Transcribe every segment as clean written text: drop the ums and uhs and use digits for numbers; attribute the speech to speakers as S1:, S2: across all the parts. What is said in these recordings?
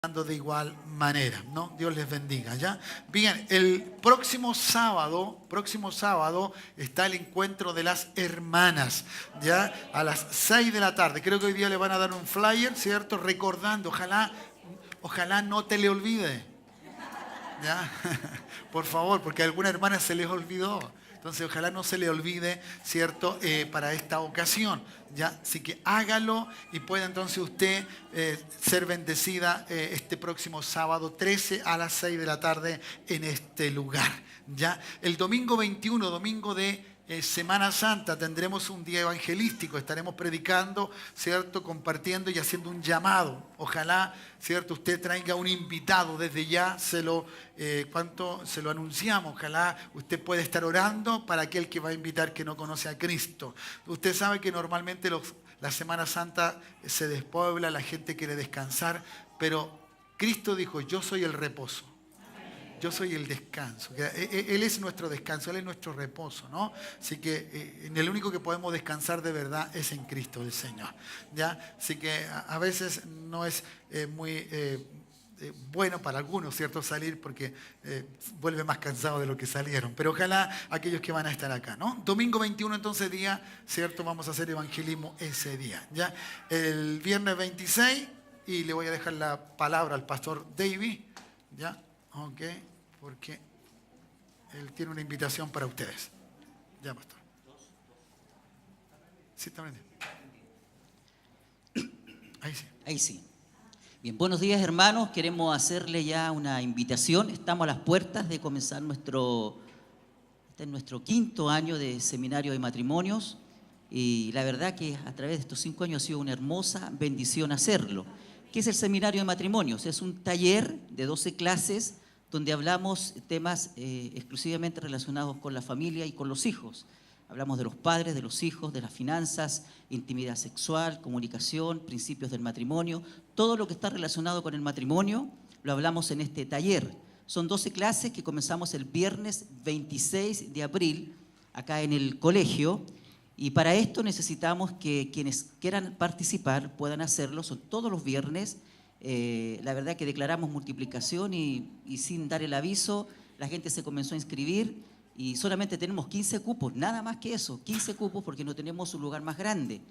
S1: de igual manera, ¿no? Dios les bendiga, ¿ya? Bien, el próximo sábado está el encuentro de las hermanas, ¿ya? A las 6 de la tarde. Creo que hoy día le van a dar un flyer, ¿cierto? Recordando, ojalá no te le olvide, ¿ya? Por favor, porque a alguna hermana se les olvidó. Entonces, ojalá no se le olvide, ¿cierto? Para esta ocasión, ¿ya? Así que hágalo y pueda entonces usted ser bendecida este próximo sábado 13 a las 6 de la tarde en este lugar, ¿ya? El domingo 21, domingo de Semana Santa, tendremos un día evangelístico, estaremos predicando, ¿cierto? Compartiendo y haciendo un llamado. Ojalá, ¿cierto? Usted traiga un invitado, desde ya se lo anunciamos. Ojalá usted pueda estar orando para aquel que va a invitar que no conoce a Cristo. Usted sabe que normalmente la Semana Santa se despuebla, la gente quiere descansar, pero Cristo dijo, yo soy el reposo. Yo soy el descanso. Él es nuestro descanso, Él es nuestro reposo, ¿no? Así que en el único que podemos descansar de verdad es en Cristo el Señor, ¿ya? Así que a veces no es muy bueno para algunos, ¿cierto? Salir porque vuelve más cansado de lo que salieron. Pero ojalá aquellos que van a estar acá, ¿no? Domingo 21 entonces día, ¿cierto? Vamos a hacer evangelismo ese día, ¿ya? El viernes 26 y le voy a dejar la palabra al pastor David, ¿ya? Ok, porque él tiene una invitación para ustedes. Ya, pastor. Sí, también. Ahí sí.
S2: Ahí sí. Bien, buenos días, hermanos. Queremos hacerle ya una invitación. Estamos a las puertas de comenzar nuestro 5º año de seminario de matrimonios. Y la verdad que a través de estos 5 años ha sido una hermosa bendición hacerlo. ¿Qué es el seminario de matrimonios? Es un taller de 12 clases donde hablamos temas exclusivamente relacionados con la familia y con los hijos. Hablamos de los padres, de los hijos, de las finanzas, intimidad sexual, comunicación, principios del matrimonio. Todo lo que está relacionado con el matrimonio lo hablamos en este taller. Son 12 clases que comenzamos el viernes 26 de abril acá en el colegio. Y para esto necesitamos que quienes quieran participar puedan hacerlo. Son todos los viernes. La verdad que declaramos multiplicación y sin dar el aviso, la gente se comenzó a inscribir y solamente tenemos 15 cupos, nada más que eso, 15 cupos porque no tenemos un lugar más grande.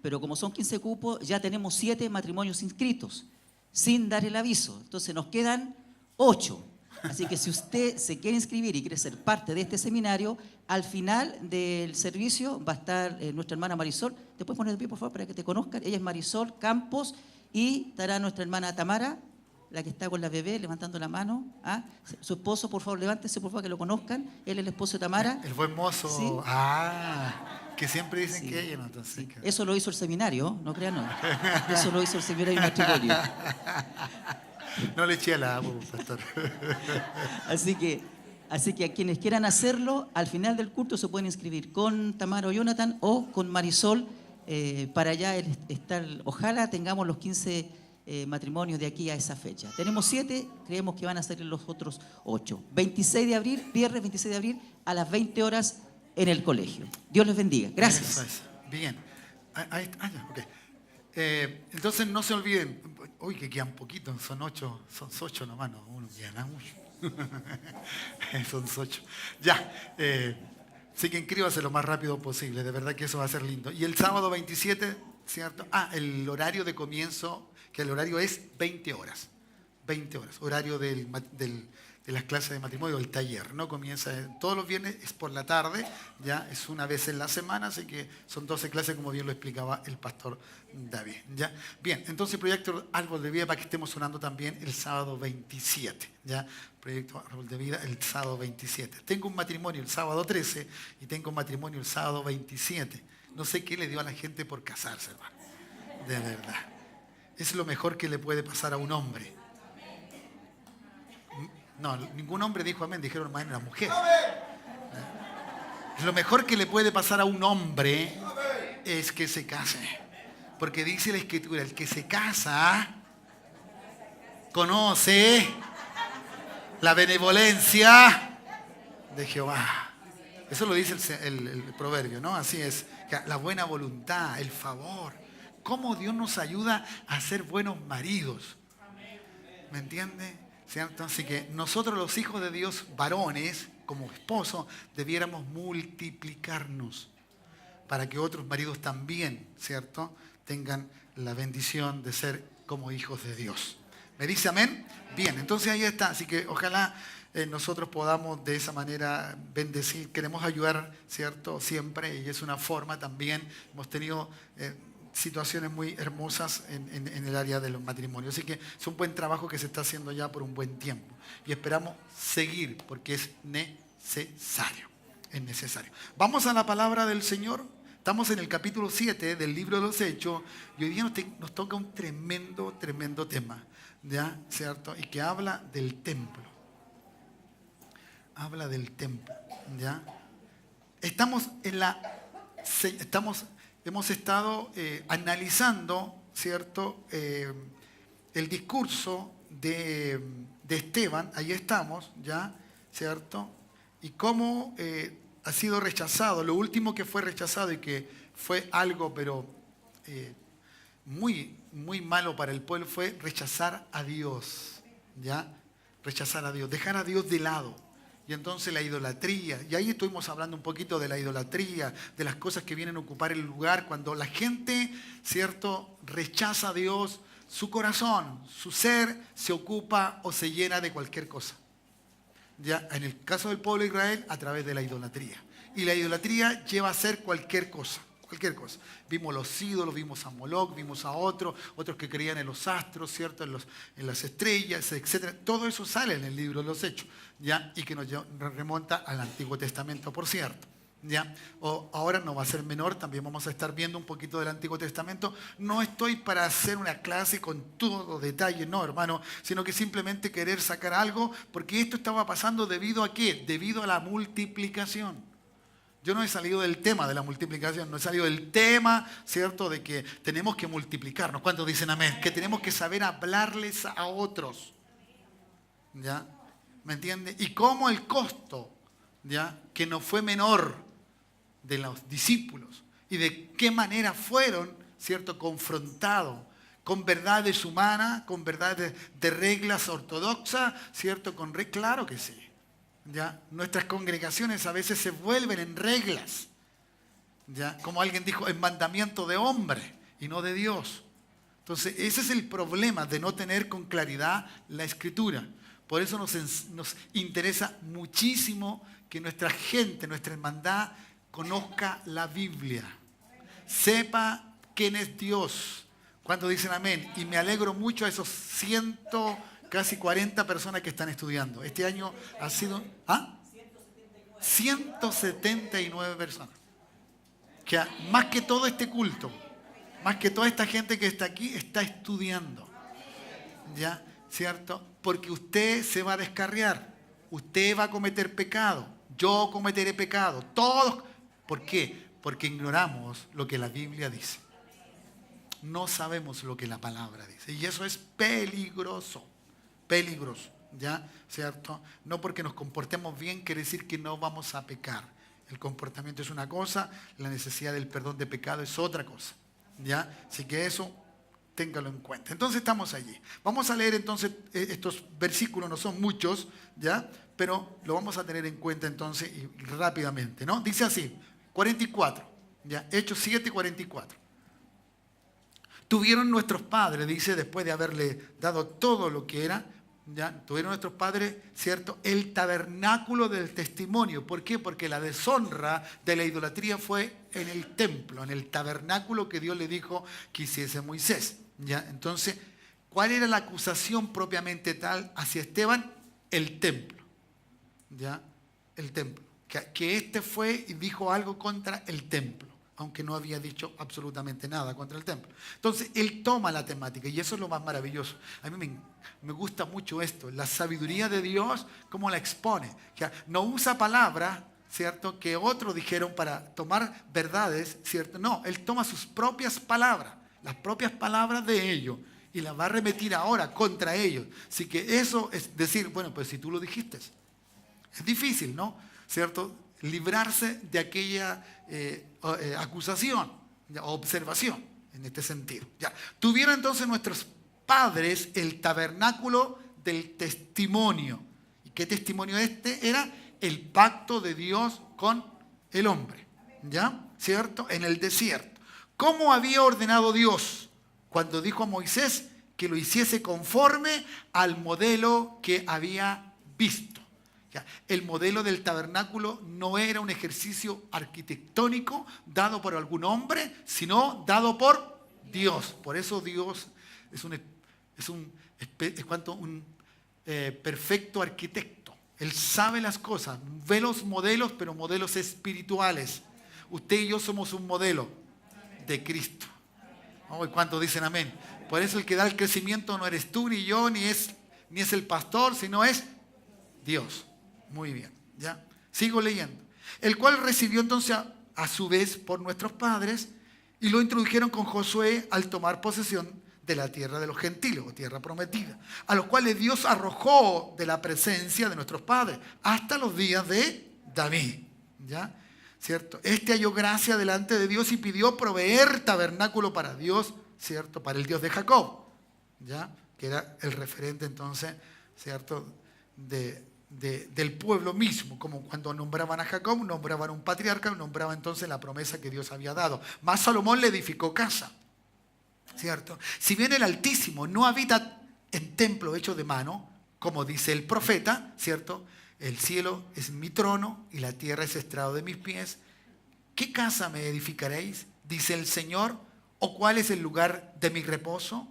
S2: Pero como son 15 cupos, ya tenemos 7 matrimonios inscritos, sin dar el aviso. Entonces nos quedan 8. Así que si usted se quiere inscribir y quiere ser parte de este seminario, al final del servicio va a estar nuestra hermana Marisol. ¿Te puedes poner de pie, por favor, para que te conozcan? Ella es Marisol Campos. Y estará nuestra hermana Tamara, la que está con la bebé, levantando la mano. ¿Ah? Su esposo, por favor, levántese, por favor, que lo conozcan. Él es el esposo de Tamara.
S1: El buen mozo. ¿Sí? Que siempre dicen
S2: sí.
S1: Que ella no. Entonces,
S2: sí. Eso lo hizo el seminario, no crean, no. Eso lo hizo el seminario de matrimonio.
S1: No le eché la agua, pastor.
S2: Así que a quienes quieran hacerlo, al final del culto se pueden inscribir con Tamara o Jonathan o con Marisol. Para ya estar, ojalá tengamos los 15 matrimonios de aquí a esa fecha. Tenemos 7, creemos que van a ser los otros 8. 26 de abril, viernes 26 de abril, a las 20 horas en el colegio. Dios les bendiga. Gracias.
S1: Eso. Bien. Okay. Entonces no se olviden, uy, que quedan poquitos, son 8 nomás, no, uno queda mucho. Son 8. Ya. Así que inscríbase lo más rápido posible, de verdad que eso va a ser lindo. Y el sábado 27, ¿cierto? El horario de comienzo, que el horario es 20 horas. 20 horas, horario de las clases de matrimonio, el taller, ¿no? Comienza todos los viernes, es por la tarde, ya es una vez en la semana, así que son 12 clases, como bien lo explicaba el pastor David, ¿ya? Bien, entonces Proyecto Árbol de Vida para que estemos sonando también el sábado 27, ¿ya? Proyecto Árbol de Vida el sábado 27. Tengo un matrimonio el sábado 13 y tengo un matrimonio el sábado 27. No sé qué le dio a la gente por casarse, hermano. De verdad. Es lo mejor que le puede pasar a un hombre. No, ningún hombre dijo amén, dijeron más la mujer. Lo mejor que le puede pasar a un hombre es que se case. Porque dice la Escritura, el que se casa conoce la benevolencia de Jehová. Eso lo dice el proverbio, ¿no? Así es, la buena voluntad, el favor. Cómo Dios nos ayuda a ser buenos maridos. ¿Me entiende? ¿Cierto? Así que nosotros los hijos de Dios, varones, como esposos, debiéramos multiplicarnos para que otros maridos también, ¿cierto?, tengan la bendición de ser como hijos de Dios. ¿Me dice amén? Bien, entonces ahí está. Así que ojalá nosotros podamos de esa manera bendecir. Queremos ayudar, ¿cierto?, siempre, y es una forma también. Hemos tenido situaciones muy hermosas en el área de los matrimonios. Así que es un buen trabajo que se está haciendo ya por un buen tiempo. Y esperamos seguir porque es necesario. Es necesario. Vamos a la palabra del Señor. Estamos en el capítulo 7 del libro de los Hechos y hoy día nos toca un tremendo, tremendo tema, ¿ya? ¿Cierto? Y que habla del templo. Habla del templo, ¿ya? Hemos estado analizando, ¿cierto?, el discurso de Esteban, ahí estamos, ¿ya? ¿Cierto? Y cómo ha sido rechazado. Lo último que fue rechazado y que fue algo, pero muy, muy malo para el pueblo, fue rechazar a Dios, ¿ya? Rechazar a Dios, dejar a Dios de lado. Y entonces la idolatría, y ahí estuvimos hablando un poquito de la idolatría, de las cosas que vienen a ocupar el lugar, cuando la gente, ¿cierto?, rechaza a Dios, su corazón, su ser se ocupa o se llena de cualquier cosa. Ya, en el caso del pueblo de Israel, a través de la idolatría. Y la idolatría lleva a hacer cualquier cosa. Cualquier cosa. Vimos los ídolos, vimos a Moloch, vimos a otros que creían en los astros, ¿cierto?, en las estrellas, etc. Todo eso sale en el libro de los Hechos, ¿ya? Y que nos remonta al Antiguo Testamento, por cierto. ¿Ya? Ahora no va a ser menor, también vamos a estar viendo un poquito del Antiguo Testamento. No estoy para hacer una clase con todo detalle, no, hermano, sino que simplemente querer sacar algo, porque esto estaba pasando ¿debido a qué? Debido a la multiplicación. Yo no he salido del tema de la multiplicación, no he salido del tema, ¿cierto?, de que tenemos que multiplicarnos. ¿Cuántos dicen amén? Que tenemos que saber hablarles a otros. ¿Ya? ¿Me entiende? Y cómo el costo, ¿ya?, que no fue menor de los discípulos y de qué manera fueron, ¿cierto?, confrontados con verdades humanas, con verdades de reglas ortodoxas, ¿cierto?, claro que sí. ¿Ya? Nuestras congregaciones a veces se vuelven en reglas, ¿ya? Como alguien dijo, en mandamiento de hombre y no de Dios. Entonces ese es el problema de no tener con claridad la Escritura. Por eso nos interesa muchísimo que nuestra gente, nuestra hermandad, conozca la Biblia, sepa quién es Dios. Cuando dicen amén, y me alegro mucho a esos casi 40 personas que están estudiando. Este año ha sido 179 personas. Que más que todo este culto, más que toda esta gente que está aquí, está estudiando. ¿Ya? ¿Cierto? Porque usted se va a descarriar, usted va a cometer pecado, yo cometeré pecado, todos. ¿Por qué? Porque ignoramos lo que la Biblia dice. No sabemos lo que la palabra dice. Y eso es peligroso. Peligroso, ¿ya? ¿Cierto? No porque nos comportemos bien quiere decir que no vamos a pecar. El comportamiento es una cosa, la necesidad del perdón de pecado es otra cosa, ¿ya? Así que eso, téngalo en cuenta. Entonces estamos allí. Vamos a leer entonces estos versículos, no son muchos, ¿ya? Pero lo vamos a tener en cuenta entonces y rápidamente, ¿no? Dice así, 44, ¿ya? Hechos 7, 44. Tuvieron nuestros padres, dice, después de haberle dado todo lo que era, ¿ya? Tuvieron nuestros padres, ¿cierto?, el tabernáculo del testimonio. ¿Por qué? Porque la deshonra de la idolatría fue en el templo, en el tabernáculo que Dios le dijo que hiciese Moisés, ¿ya? Entonces, ¿cuál era la acusación propiamente tal hacia Esteban? El templo, ¿ya? El templo. Que este fue y dijo algo contra el templo, aunque no había dicho absolutamente nada contra el templo. Entonces, él toma la temática y eso es lo más maravilloso. A mí me gusta mucho esto, la sabiduría de Dios, cómo la expone. O sea, no usa palabras, ¿cierto?, que otros dijeron para tomar verdades, ¿cierto? No, él toma sus propias palabras, las propias palabras de ellos, y las va a remitir ahora contra ellos. Así que eso es decir, bueno, pues si tú lo dijiste. Es difícil, ¿no? ¿Cierto? Librarse de aquella acusación o observación en este sentido. Ya. Tuvieron entonces nuestros padres el tabernáculo del testimonio. ¿Y qué testimonio este era? El pacto de Dios con el hombre, ¿ya? ¿Cierto? En el desierto. ¿Cómo había ordenado Dios cuando dijo a Moisés que lo hiciese conforme al modelo que había visto? ¿Ya? El modelo del tabernáculo no era un ejercicio arquitectónico dado por algún hombre, sino dado por Dios. Por eso Dios es un perfecto arquitecto. Él sabe las cosas, ve los modelos, pero modelos espirituales. Usted y yo somos un modelo de Cristo. Oh, ¿cuántos dicen amén? Por eso el que da el crecimiento no eres tú ni yo, ni es el pastor, sino es Dios. Muy bien, ¿ya? Sigo leyendo. El cual recibió entonces a su vez por nuestros padres y lo introdujeron con Josué al tomar posesión de la tierra de los gentiles, o tierra prometida, a los cuales Dios arrojó de la presencia de nuestros padres hasta los días de David, ¿ya? ¿Cierto? Este halló gracia delante de Dios y pidió proveer tabernáculo para Dios, ¿cierto? Para el Dios de Jacob, ¿ya? Que era el referente entonces, ¿cierto? Del pueblo mismo, como cuando nombraban a Jacob, nombraban un patriarca, nombraban entonces la promesa que Dios había dado. Mas Salomón le edificó casa, ¿cierto? Si bien el Altísimo no habita en templo hecho de mano, como dice el profeta, ¿cierto? El cielo es mi trono y la tierra es estrado de mis pies. ¿Qué casa me edificaréis? Dice el Señor. ¿O cuál es el lugar de mi reposo?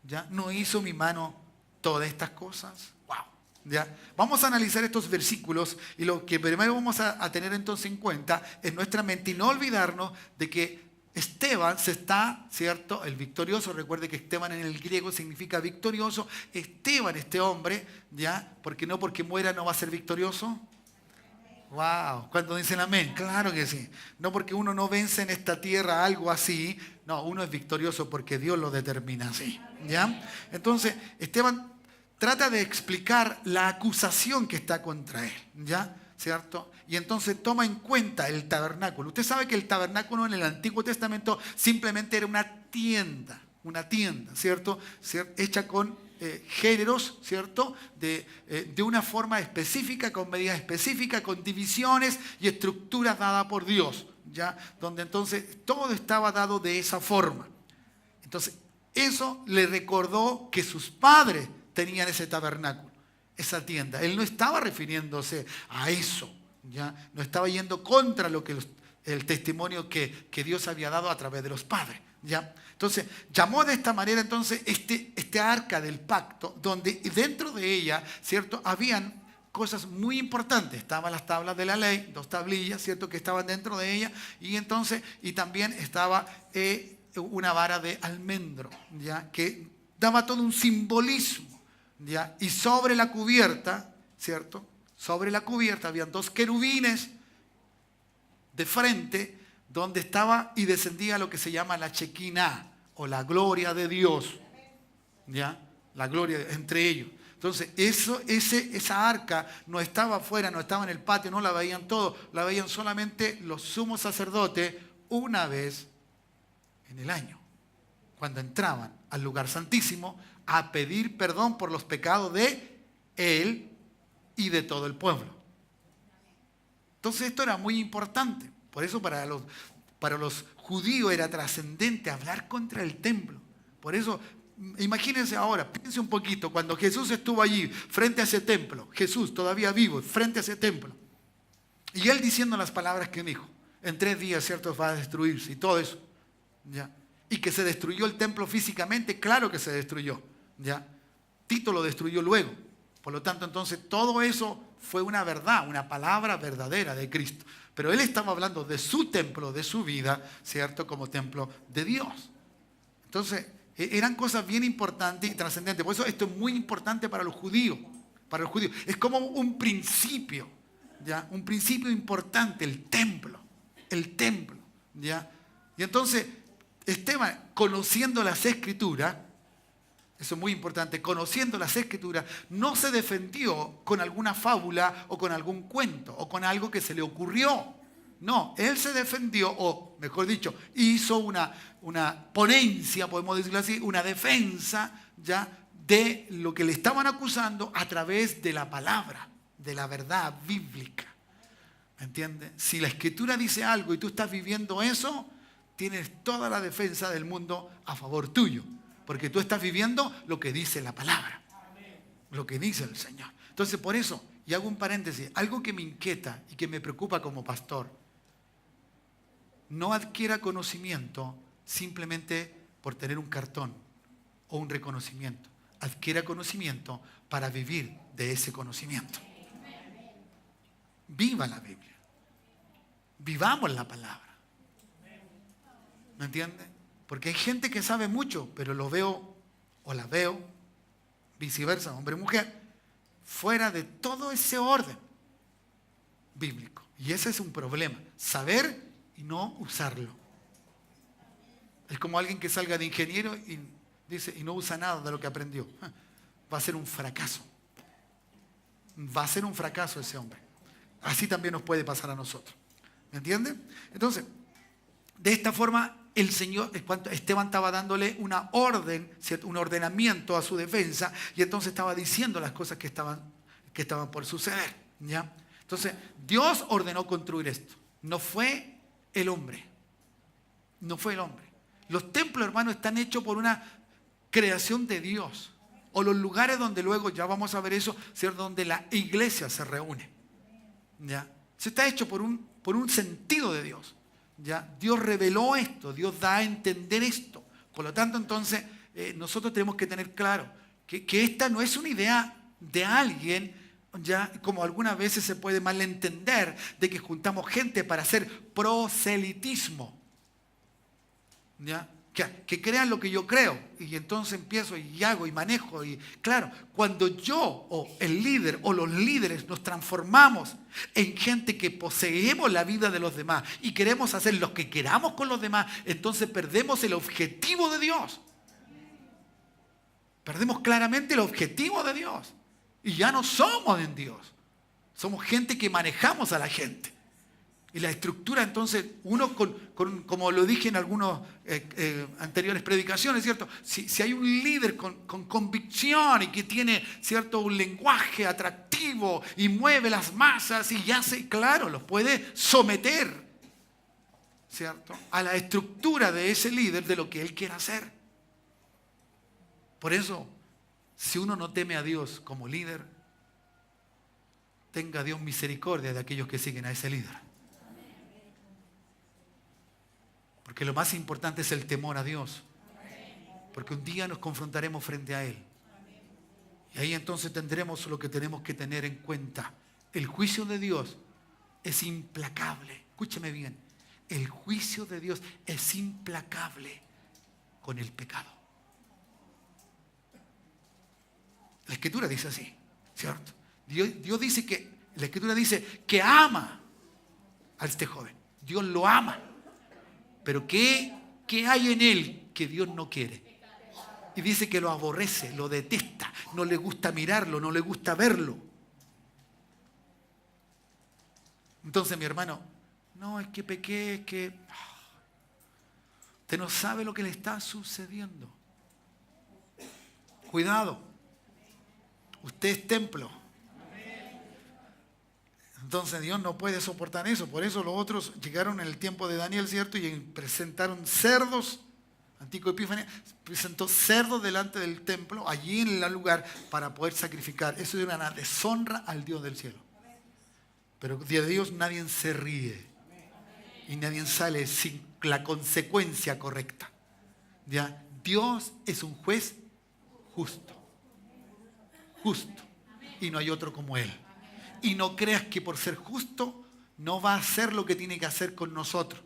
S1: ¿Ya? ¿No hizo mi mano todas estas cosas? ¡Wow! ¿Ya? Vamos a analizar estos versículos y lo que primero vamos a tener entonces en cuenta en nuestra mente y no olvidarnos de que Esteban se está, ¿cierto? El victorioso, recuerde que Esteban en el griego significa victorioso. Esteban, este hombre, ¿ya? Porque no porque muera no va a ser victorioso. Wow, ¿cuándo dicen amén? Claro que sí. No porque uno no vence en esta tierra algo así, no, uno es victorioso porque Dios lo determina así, ¿ya? Entonces, Esteban trata de explicar la acusación que está contra él, ¿ya? ¿Cierto? Y entonces toma en cuenta el tabernáculo. Usted sabe que el tabernáculo en el Antiguo Testamento simplemente era una tienda, ¿cierto? Hecha con géneros, ¿cierto? De una forma específica, con medidas específicas, con divisiones y estructuras dadas por Dios, ¿ya? Donde entonces todo estaba dado de esa forma. Entonces, eso le recordó que sus padres tenían ese tabernáculo, esa tienda. Él no estaba refiriéndose a eso, ¿ya? No estaba yendo contra lo que el testimonio que Dios había dado a través de los padres, ¿ya? Entonces, llamó de esta manera entonces este arca del pacto, donde dentro de ella, ¿cierto? Habían cosas muy importantes. Estaban las tablas de la ley, 2 tablillas, ¿cierto? Que estaban dentro de ella, y también estaba una vara de almendro, ¿ya? Que daba todo un simbolismo, ¿ya? Y sobre la cubierta, ¿cierto? Sobre la cubierta habían 2 querubines de frente, donde estaba y descendía lo que se llama la Shekinah, o la gloria de Dios, ¿ya? La gloria entre ellos. Entonces, esa arca no estaba afuera, no estaba en el patio, no la veían todos, la veían solamente los sumos sacerdotes una vez en el año, cuando entraban al lugar santísimo a pedir perdón por los pecados de él y de todo el pueblo. Entonces esto era muy importante. Por eso para los judíos era trascendente hablar contra el templo. Por eso, imagínense ahora, piense un poquito, cuando Jesús estuvo allí frente a ese templo, Jesús todavía vivo, frente a ese templo, y él diciendo las palabras que dijo, en 3 días, ¿cierto?, va a destruirse y todo eso, ¿ya? Y que se destruyó el templo físicamente, claro que se destruyó, ¿ya? Tito lo destruyó luego. Por lo tanto, entonces, todo eso fue una verdad, una palabra verdadera de Cristo. Pero él estaba hablando de su templo, de su vida, ¿cierto?, como templo de Dios. Entonces, eran cosas bien importantes y trascendentes. Por eso esto es muy importante para los judíos. Para los judíos. Es como un principio, ¿ya? Un principio importante, el templo, ¿ya? Y entonces, Esteban, conociendo las Escrituras, eso es muy importante, conociendo las Escrituras, no se defendió con alguna fábula o con algún cuento o con algo que se le ocurrió. No, él se defendió, o mejor dicho, hizo una ponencia, podemos decirlo así, una defensa ya de lo que le estaban acusando a través de la palabra, de la verdad bíblica. ¿Me entiendes? Si la Escritura dice algo y tú estás viviendo eso, tienes toda la defensa del mundo a favor tuyo. Porque tú estás viviendo lo que dice la palabra. Lo que dice el Señor. Entonces, por eso, y hago un paréntesis, algo que me inquieta y que me preocupa como pastor, no adquiera conocimiento simplemente por tener un cartón o un reconocimiento. Adquiera conocimiento para vivir de ese conocimiento. Viva la Biblia. Vivamos la palabra. ¿Me entiende? Porque hay gente que sabe mucho, pero lo veo o la veo, viceversa, hombre o mujer, fuera de todo ese orden bíblico. Y ese es un problema. Saber y no usarlo. Es como alguien que salga de ingeniero y dice y no usa nada de lo que aprendió. Va a ser un fracaso. Va a ser un fracaso ese hombre. Así también nos puede pasar a nosotros. ¿Me entiende? Entonces, de esta forma, el Señor, Esteban estaba dándole una orden, ¿cierto? Un ordenamiento a su defensa, y entonces estaba diciendo las cosas que estaban por suceder. ¿Ya? Entonces, Dios ordenó construir esto. No fue el hombre. No fue el hombre. Los templos, hermanos, están hechos por una creación de Dios. O los lugares donde luego, ya vamos a ver eso, ¿cierto? Donde la iglesia se reúne. ¿Ya? Se está hecho por un sentido de Dios. ¿Ya? Dios reveló esto, Dios da a entender esto. Por lo tanto, entonces, nosotros tenemos que tener claro que esta no es una idea de alguien, ya como algunas veces se puede malentender, de que juntamos gente para hacer proselitismo. ¿Ya? Que crean lo que yo creo, y entonces empiezo y hago y manejo. Y claro, cuando yo o el líder o los líderes nos transformamos en gente que poseemos la vida de los demás y queremos hacer lo que queramos con los demás, entonces perdemos el objetivo de Dios. Perdemos claramente el objetivo de Dios. Y ya no somos en Dios. Somos gente que manejamos a la gente. Y la estructura, entonces, uno como lo dije en algunas anteriores predicaciones, ¿cierto? Si hay un líder con convicción y que tiene, ¿cierto?, un lenguaje atractivo y mueve las masas y ya claro, los puede someter, ¿cierto?, a la estructura de ese líder de lo que él quiera hacer. Por eso, si uno no teme a Dios como líder, tenga Dios misericordia de aquellos que siguen a ese líder. Porque lo más importante es el temor a Dios. Porque un día nos confrontaremos frente a Él. Y ahí entonces tendremos lo que tenemos que tener en cuenta. El juicio de Dios es implacable. Escúcheme bien. El juicio de Dios es implacable con el pecado. La Escritura dice así, ¿cierto? Dios dice que, la Escritura dice que ama a este joven. Dios lo ama. Pero ¿qué hay en él que Dios no quiere? Y dice que lo aborrece, lo detesta, no le gusta mirarlo, no le gusta verlo. Entonces, mi hermano, no, es que pequé, es que... Usted no sabe lo que le está sucediendo. Cuidado. Usted es templo. Entonces Dios no puede soportar eso. Por eso los otros llegaron en el tiempo de Daniel, ¿cierto? Y presentaron cerdos. Antico Epífanes presentó cerdos delante del templo, allí en el lugar, para poder sacrificar. Eso era una deshonra al Dios del cielo. Pero de Dios nadie se ríe. Y nadie sale sin la consecuencia correcta. ¿Ya? Dios es un juez justo. Justo. Y no hay otro como Él. Y no creas que por ser justo no va a hacer lo que tiene que hacer con nosotros.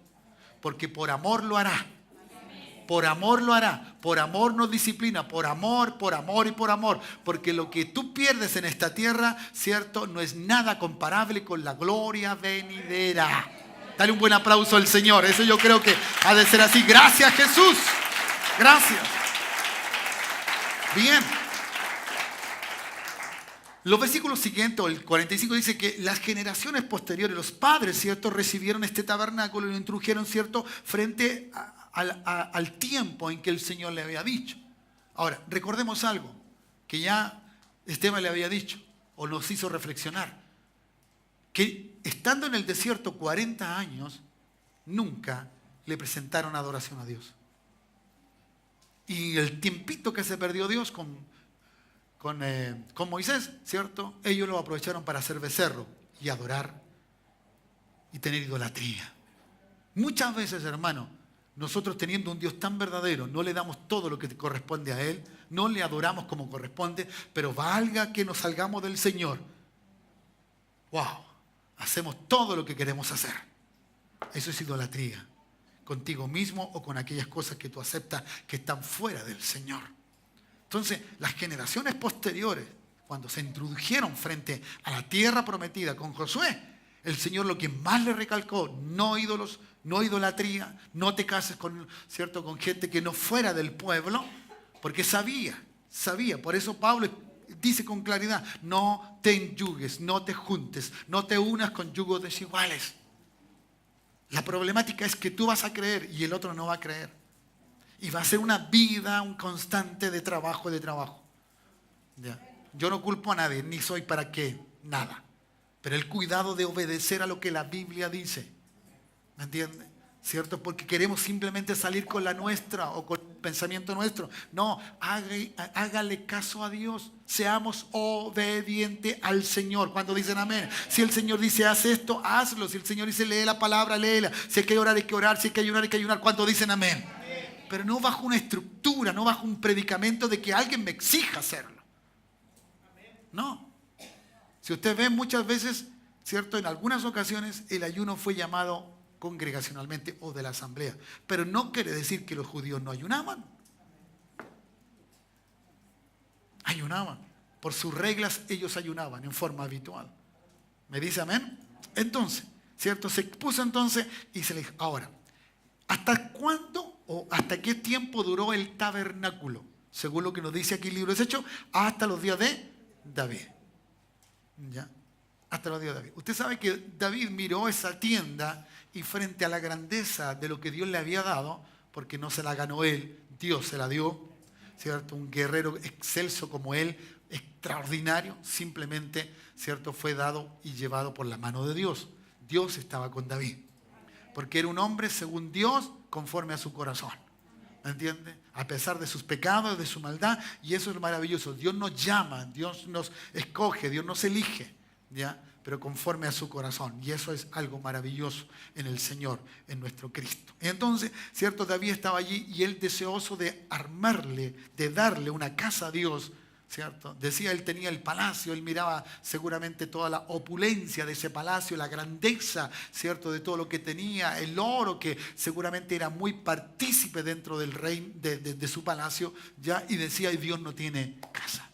S1: Porque por amor lo hará. Por amor lo hará. Por amor nos disciplina. Por amor y por amor. Porque lo que tú pierdes en esta tierra, ¿cierto?, no es nada comparable con la gloria venidera. Dale un buen aplauso al Señor. Eso yo creo que ha de ser así. Gracias, Jesús. Gracias. Bien. Los versículos siguientes, el 45, dice que las generaciones posteriores, los padres, ¿cierto?, recibieron este tabernáculo y lo introdujeron, ¿cierto?, frente al tiempo en que el Señor le había dicho. Ahora, recordemos algo. que ya Esteban le había dicho, o nos hizo reflexionar, que estando en el desierto 40 años, nunca le presentaron adoración a Dios. Y el tiempito que se perdió Dios con Moisés, ¿cierto? Ellos lo aprovecharon para hacer becerro y adorar y tener idolatría. Muchas veces, hermano, nosotros teniendo un Dios tan verdadero, no le damos todo lo que corresponde a Él, no le adoramos como corresponde, pero valga que nos salgamos del Señor. ¡Wow! Hacemos todo lo que queremos hacer. Eso es idolatría. Contigo mismo o con aquellas cosas que tú aceptas que están fuera del Señor. Entonces, las generaciones posteriores, cuando se introdujeron frente a la tierra prometida con Josué, el Señor lo que más le recalcó, no ídolos, no idolatría, no te cases con gente que no fuera del pueblo, porque sabía. Por eso Pablo dice con claridad, no te enyugues, no te juntes, no te unas con yugos desiguales. La problemática es que tú vas a creer y el otro no va a creer. Y va a ser una vida, un constante de trabajo. ¿Ya? Yo no culpo a nadie, ni soy para qué, nada. Pero el cuidado de obedecer a lo que la Biblia dice. ¿Me entiende? ¿Cierto? Porque queremos simplemente salir con la nuestra o con el pensamiento nuestro. No, hágale caso a Dios. Seamos obedientes al Señor. Cuando dicen amén. Si el Señor dice haz esto, hazlo. Si el Señor dice lee la palabra, léela. Si hay que orar, hay que orar. Si hay que ayunar, hay que ayunar. Cuando dicen amén. Pero no bajo una estructura, no bajo un predicamento de que alguien me exija hacerlo. No. Si usted ve muchas veces, ¿cierto? En algunas ocasiones el ayuno fue llamado congregacionalmente o de la asamblea. Pero no quiere decir que los judíos no ayunaban. Ayunaban. Por sus reglas ellos ayunaban en forma habitual. ¿Me dice amén? Entonces, ¿cierto? Se puso entonces y se le dijo, ahora, ¿hasta cuándo o hasta qué tiempo duró el tabernáculo? Según lo que nos dice aquí el libro de Hechos, hasta los días de David. ¿Ya? Hasta los días de David. Usted sabe que David miró esa tienda y frente a la grandeza de lo que Dios le había dado, porque no se la ganó él, Dios se la dio, ¿cierto? Un guerrero excelso como él, extraordinario, simplemente, ¿cierto? Fue dado y llevado por la mano de Dios. Dios estaba con David, porque era un hombre según Dios, conforme a su corazón. ¿Me entiende? A pesar de sus pecados, de su maldad, y eso es maravilloso. Dios nos llama, Dios nos escoge, Dios nos elige, ¿ya? Pero conforme a su corazón. Y eso es algo maravilloso en el Señor, en nuestro Cristo. Y entonces, ¿cierto? David estaba allí y él deseoso de armarle, de darle una casa a Dios, ¿cierto? Decía, él tenía el palacio, él miraba seguramente toda la opulencia de ese palacio, la grandeza, ¿cierto? De todo lo que tenía, el oro que seguramente era muy partícipe dentro del reino, de su palacio, ¿ya? Y decía, y Dios no tiene casa,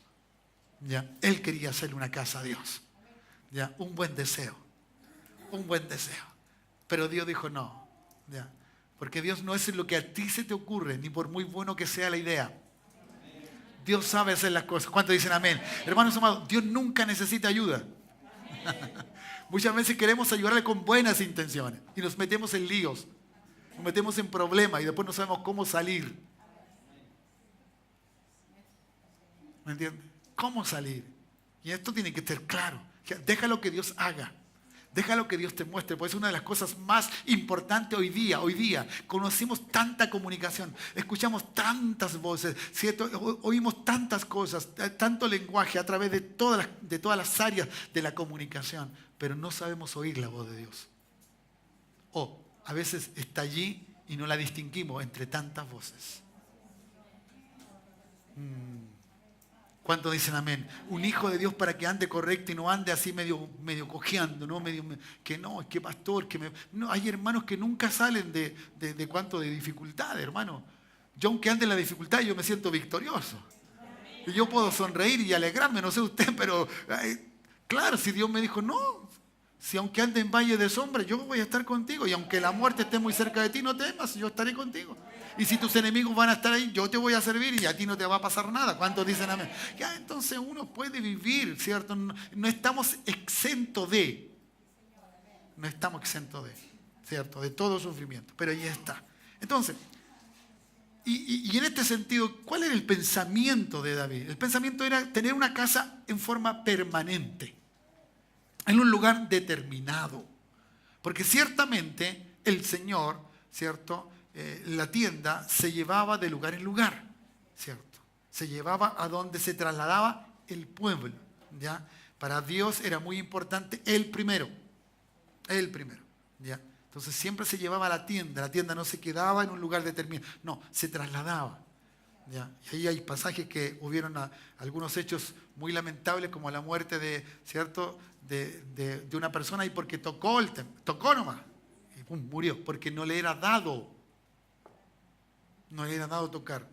S1: ¿ya? Él quería hacerle una casa a Dios. ¿Ya? Un buen deseo. Pero Dios dijo no. ¿Ya? Porque Dios no es lo que a ti se te ocurre, ni por muy bueno que sea la idea. Dios sabe hacer las cosas. ¿Cuántos dicen amén? Hermanos amados, Dios nunca necesita ayuda. Muchas veces queremos ayudarle con buenas intenciones y nos metemos en líos, nos metemos en problemas y después no sabemos cómo salir. ¿Me entiendes? ¿Cómo salir? Y esto tiene que estar claro. Déjalo que Dios haga. Déjalo que Dios te muestre, porque es una de las cosas más importantes hoy día. Conocemos tanta comunicación, escuchamos tantas voces, ¿cierto? Oímos tantas cosas, tanto lenguaje a través de todas las áreas de la comunicación, pero no sabemos oír la voz de Dios. O a veces está allí y no la distinguimos entre tantas voces. ¿Cuántos dicen amén? Un hijo de Dios para que ande correcto y no ande así medio cojeando, ¿no? Es que pastor, no, hay hermanos que nunca salen de dificultad, hermano. Yo aunque ande en la dificultad, yo me siento victorioso. Y yo puedo sonreír y alegrarme, no sé usted, pero claro, si Dios me dijo, no, si aunque ande en valle de sombra, yo voy a estar contigo. Y aunque la muerte esté muy cerca de ti, no temas, yo estaré contigo. Y si tus enemigos van a estar ahí, yo te voy a servir y a ti no te va a pasar nada. ¿Cuántos dicen amén? Ya, entonces uno puede vivir, ¿cierto? No estamos exentos de. No estamos exentos de, ¿cierto? De todo sufrimiento. Pero ahí está. Entonces, Y en este sentido, ¿cuál era el pensamiento de David? El pensamiento era tener una casa en forma permanente, en un lugar determinado. Porque ciertamente el Señor, ¿cierto? La tienda se llevaba de lugar en lugar, ¿cierto? Se llevaba a donde se trasladaba el pueblo, ¿ya? Para Dios era muy importante el primero, ¿ya? Entonces siempre se llevaba a la tienda no se quedaba en un lugar determinado, no, se trasladaba, ¿ya? Y ahí hay pasajes que hubieron algunos hechos muy lamentables, como la muerte de, ¿cierto? de una persona, y porque tocó tocó nomás, y pum, murió, porque no le era dado tocar.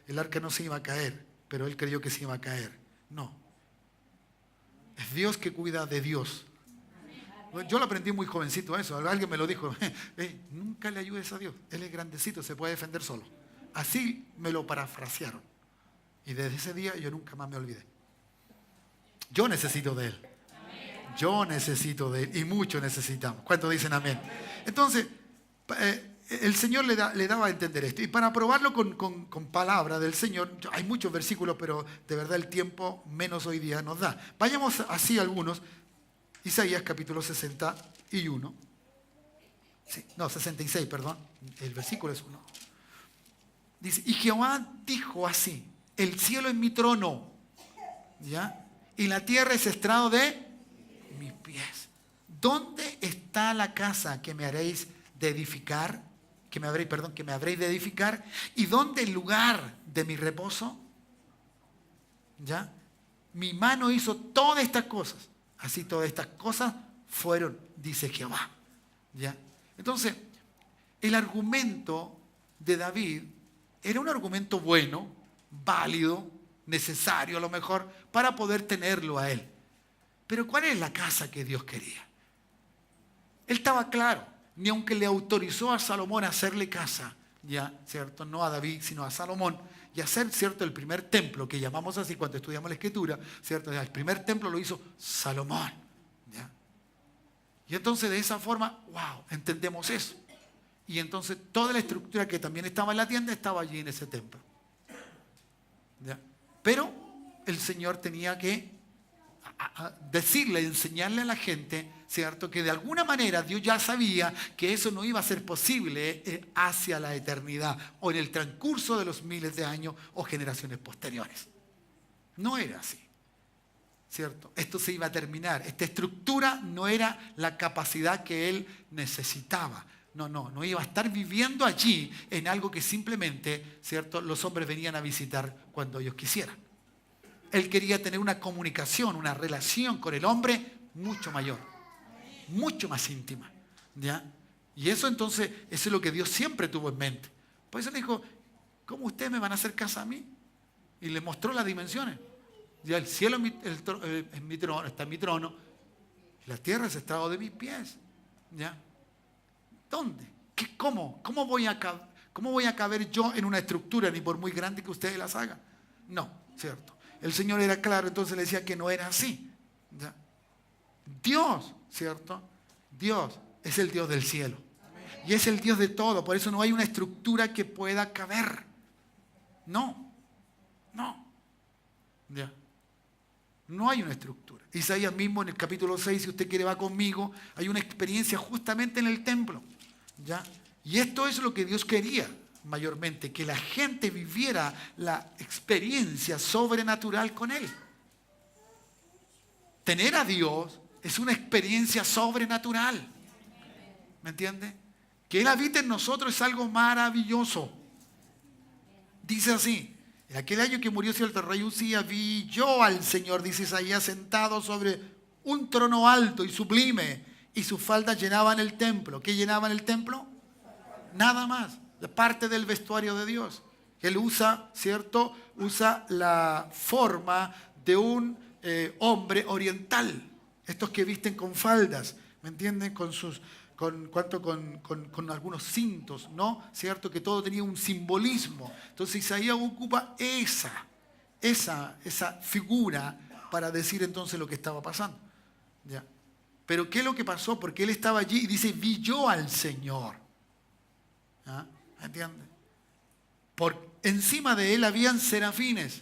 S1: El arca no se iba a caer, pero él creyó que se iba a caer. No. Es Dios que cuida de Dios. Yo lo aprendí muy jovencito eso. Alguien me lo dijo. Nunca le ayudes a Dios. Él es grandecito, se puede defender solo. Así me lo parafrasearon. Y desde ese día yo nunca más me olvidé. Yo necesito de Él. Yo necesito de Él. Y mucho necesitamos. ¿Cuántos dicen amén? Entonces, el Señor le daba a entender esto. Y para probarlo con palabra del Señor, hay muchos versículos, pero de verdad el tiempo menos hoy día nos da. Vayamos así algunos. Isaías capítulo 61. Sí, no, 66, perdón. El versículo es 1. Dice, y Jehová dijo así, el cielo es mi trono, ¿ya? Y la tierra es estrado de mis pies. ¿Dónde está la casa que me haréis de edificar? Que me habréis de edificar. ¿Y dónde el lugar de mi reposo? ¿Ya? Mi mano hizo todas estas cosas. Así todas estas cosas fueron, dice Jehová. ¿Ya? Entonces, el argumento de David era un argumento bueno, válido, necesario a lo mejor, para poder tenerlo a él. Pero ¿cuál es la casa que Dios quería? Él estaba claro, ni aunque le autorizó a Salomón a hacerle casa, ya, ¿cierto? No a David, sino a Salomón, y hacer, ¿cierto?, el primer templo, que llamamos así cuando estudiamos la Escritura, ¿cierto? El primer templo lo hizo Salomón, ¿ya? Y entonces de esa forma, wow, entendemos eso. Y entonces toda la estructura que también estaba en la tienda estaba allí en ese templo, ¿ya? Pero el Señor tenía que decirle, enseñarle a la gente, ¿cierto?, que de alguna manera Dios ya sabía que eso no iba a ser posible hacia la eternidad o en el transcurso de los miles de años o generaciones posteriores. No era así, ¿cierto? Esto se iba a terminar. Esta estructura no era la capacidad que Él necesitaba. No iba a estar viviendo allí en algo que simplemente, ¿cierto?, los hombres venían a visitar cuando ellos quisieran. Él quería tener una comunicación, una relación con el hombre mucho mayor, mucho más íntima, ¿ya? Y eso entonces, eso es lo que Dios siempre tuvo en mente. Por eso le dijo, ¿cómo ustedes me van a hacer casa a mí? Y le mostró las dimensiones. Ya el cielo es mi trono, está en mi trono, y la tierra es estrado de mis pies, ¿ya? ¿Dónde? ¿Cómo? ¿Cómo voy a caber yo en una estructura, ni por muy grande que ustedes las hagan? No, ¿cierto? El Señor era claro, entonces le decía que no era así, ¿ya? Dios, ¿cierto? Dios es el Dios del cielo. Y es el Dios de todo. Por eso no hay una estructura que pueda caber. No. ¿Ya? No hay una estructura. Isaías mismo en el capítulo 6, si usted quiere va conmigo, hay una experiencia justamente en el templo, ¿ya? Y esto es lo que Dios quería mayormente, que la gente viviera la experiencia sobrenatural con Él. Tener a Dios es una experiencia sobrenatural. ¿Me entiende? Que Él habite en nosotros es algo maravilloso. Dice así, en aquel año que murió cierto rey Uzías, vi yo al Señor, dice Isaías, sentado sobre un trono alto y sublime, y sus faldas llenaban el templo. ¿Qué llenaban el templo? Nada más. Parte del vestuario de Dios. Él usa, ¿cierto? Usa la forma de un hombre oriental. Estos que visten con faldas, ¿me entienden? Con algunos cintos, ¿no? ¿Cierto? Que todo tenía un simbolismo. Entonces Isaías ocupa esa figura para decir entonces lo que estaba pasando. ¿Ya? Pero ¿qué es lo que pasó? Porque él estaba allí y dice, vi yo al Señor. ¿Ah? ¿Entiendes? Por encima de él habían serafines.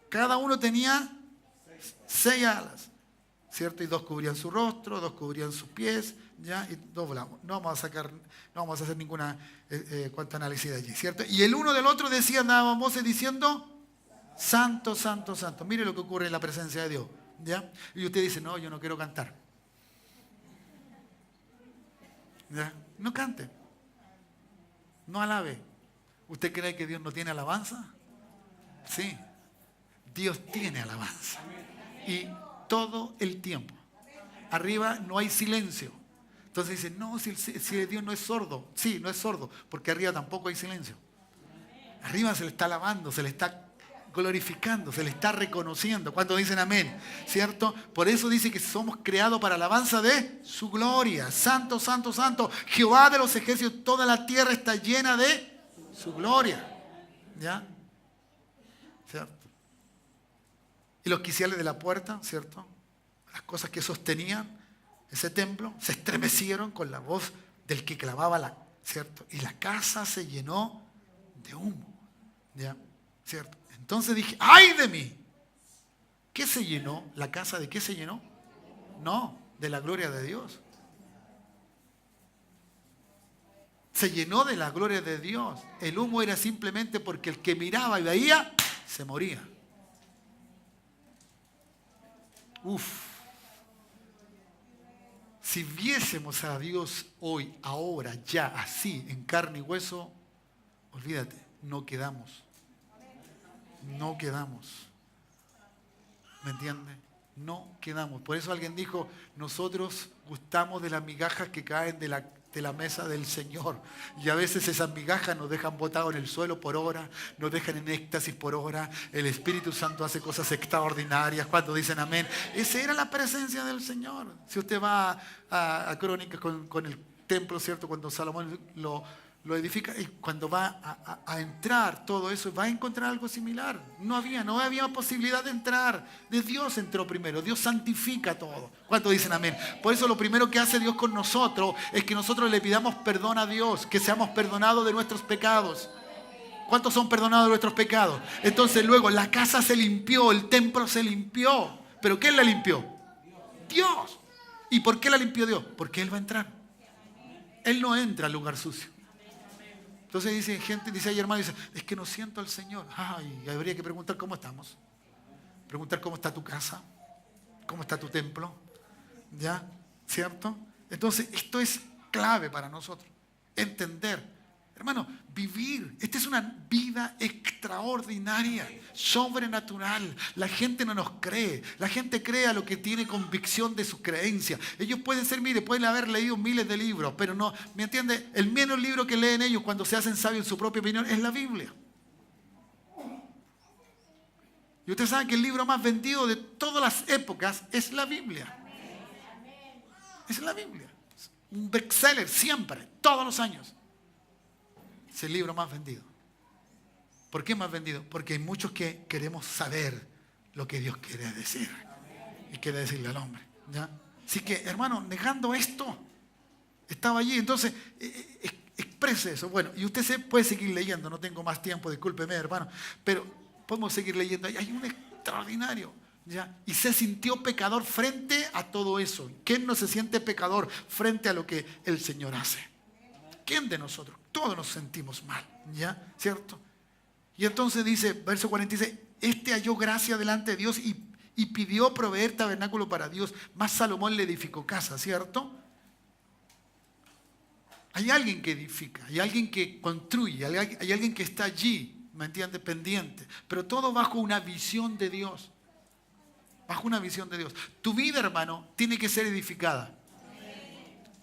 S1: Cada uno tenía 6 alas, ¿cierto? Y 2 cubrían su rostro, 2 cubrían sus pies, ¿ya? Y 2 volaban. No vamos a hacer ninguna cuanto análisis de allí, ¿cierto? Y el uno del otro decía, andaban voces diciendo, santo, santo, santo. Mire lo que ocurre en la presencia de Dios, ¿ya? Y usted dice, no, yo no quiero cantar. ¿Ya? No cante. No alabe. ¿Usted cree que Dios no tiene alabanza? Sí. Dios tiene alabanza. Y todo el tiempo. Arriba no hay silencio. Entonces dicen, no, si Dios no es sordo. Sí, no es sordo, porque arriba tampoco hay silencio. Arriba se le está alabando, se le está glorificando, se le está reconociendo. ¿Cuántos dicen amén? ¿Cierto? Por eso dice que somos creados para alabanza de su gloria. Santo, santo, santo. Jehová de los ejércitos, toda la tierra está llena de su gloria. ¿Ya? ¿Cierto? Y los quiciales de la puerta, ¿cierto? Las cosas que sostenían ese templo se estremecieron con la voz del que clamaba, ¿cierto? Y la casa se llenó de humo. ¿Ya? ¿Cierto? Entonces dije, ¡ay de mí! ¿Qué se llenó? ¿La casa de qué se llenó? No, de la gloria de Dios. Se llenó de la gloria de Dios. El humo era simplemente porque el que miraba y veía, se moría. Si viésemos a Dios hoy, ahora, ya, así, en carne y hueso, olvídate, no quedamos. No quedamos. ¿Me entiende? No quedamos. Por eso alguien dijo, nosotros gustamos de las migajas que caen de la mesa del Señor. Y a veces esas migajas nos dejan botados en el suelo por horas, nos dejan en éxtasis por horas. El Espíritu Santo hace cosas extraordinarias. Cuando dicen amén, esa era la presencia del Señor. Si usted va a Crónicas con el templo, ¿cierto? Cuando Salomón lo edifica, y cuando va a entrar todo eso, va a encontrar algo similar. No había posibilidad de entrar. De Dios entró primero. Dios santifica todo. ¿Cuántos dicen amén? Por eso lo primero que hace Dios con nosotros es que nosotros le pidamos perdón a Dios, que seamos perdonados de nuestros pecados. ¿Cuántos son perdonados de nuestros pecados? Entonces luego la casa se limpió, el templo se limpió. ¿Pero quién la limpió? Dios. ¿Y por qué la limpió Dios? Porque Él va a entrar. Él no entra al lugar sucio. Entonces dice ahí hermano, dice, es que no siento al Señor. Ay, habría que preguntar cómo estamos. Preguntar cómo está tu casa, cómo está tu templo. ¿Ya? ¿Cierto? Entonces esto es clave para nosotros. Entender. Hermano, vivir. Esta es una vida extraordinaria, sobrenatural. La gente no nos cree. La gente cree a lo que tiene convicción de su creencia. Ellos pueden ser, pueden haber leído miles de libros, pero no, ¿me entiende? El menos libro que leen ellos cuando se hacen sabios en su propia opinión es la Biblia. Y ustedes saben que el libro más vendido de todas las épocas es la Biblia. Es la Biblia. Un bestseller siempre, todos los años. Es el libro más vendido. ¿Por qué más vendido? Porque hay muchos que queremos saber lo que Dios quiere decir. Y quiere decirle al hombre. ¿Ya? Así que, hermano, negando esto, estaba allí. Entonces, exprese eso. Bueno, y usted puede seguir leyendo. No tengo más tiempo, discúlpeme, hermano. Pero podemos seguir leyendo. Hay un extraordinario. ¿Ya? Y se sintió pecador frente a todo eso. ¿Quién no se siente pecador frente a lo que el Señor hace? ¿Quién de nosotros? Todos nos sentimos mal, ¿ya? ¿Cierto? Y entonces dice, verso 46, este halló gracia delante de Dios y pidió proveer tabernáculo para Dios, mas Salomón le edificó casa, ¿cierto? Hay alguien que edifica, hay alguien que construye, hay alguien que está allí, ¿me entiende? Pendiente, pero todo bajo una visión de Dios. Bajo una visión de Dios. Tu vida, hermano, tiene que ser edificada.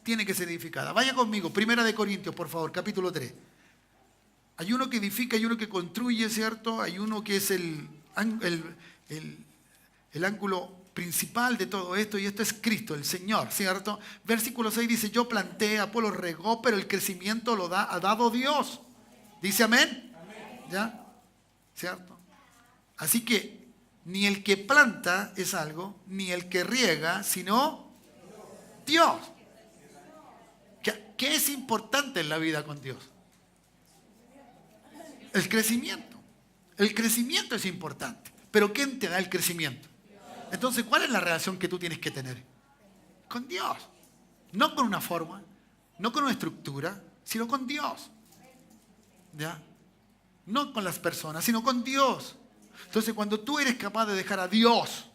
S1: Tiene que ser edificada. Vaya conmigo, 1 Corintios, por favor, capítulo 3. Hay uno que edifica, hay uno que construye, ¿cierto? Hay uno que es el ángulo principal de todo esto, y esto es Cristo, el Señor, ¿cierto? Versículo 6 dice, yo planté, Apolo regó, pero el crecimiento ha dado Dios. ¿Dice amén? ¿Ya? ¿Cierto? Así que ni el que planta es algo, ni el que riega, sino Dios. ¿Qué es importante en la vida con Dios? El crecimiento. El crecimiento es importante. Pero ¿quién te da el crecimiento? Entonces, ¿cuál es la relación que tú tienes que tener? Con Dios. No con una forma, no con una estructura, sino con Dios. ¿Ya? No con las personas, sino con Dios. Entonces, cuando tú eres capaz de dejar a Dios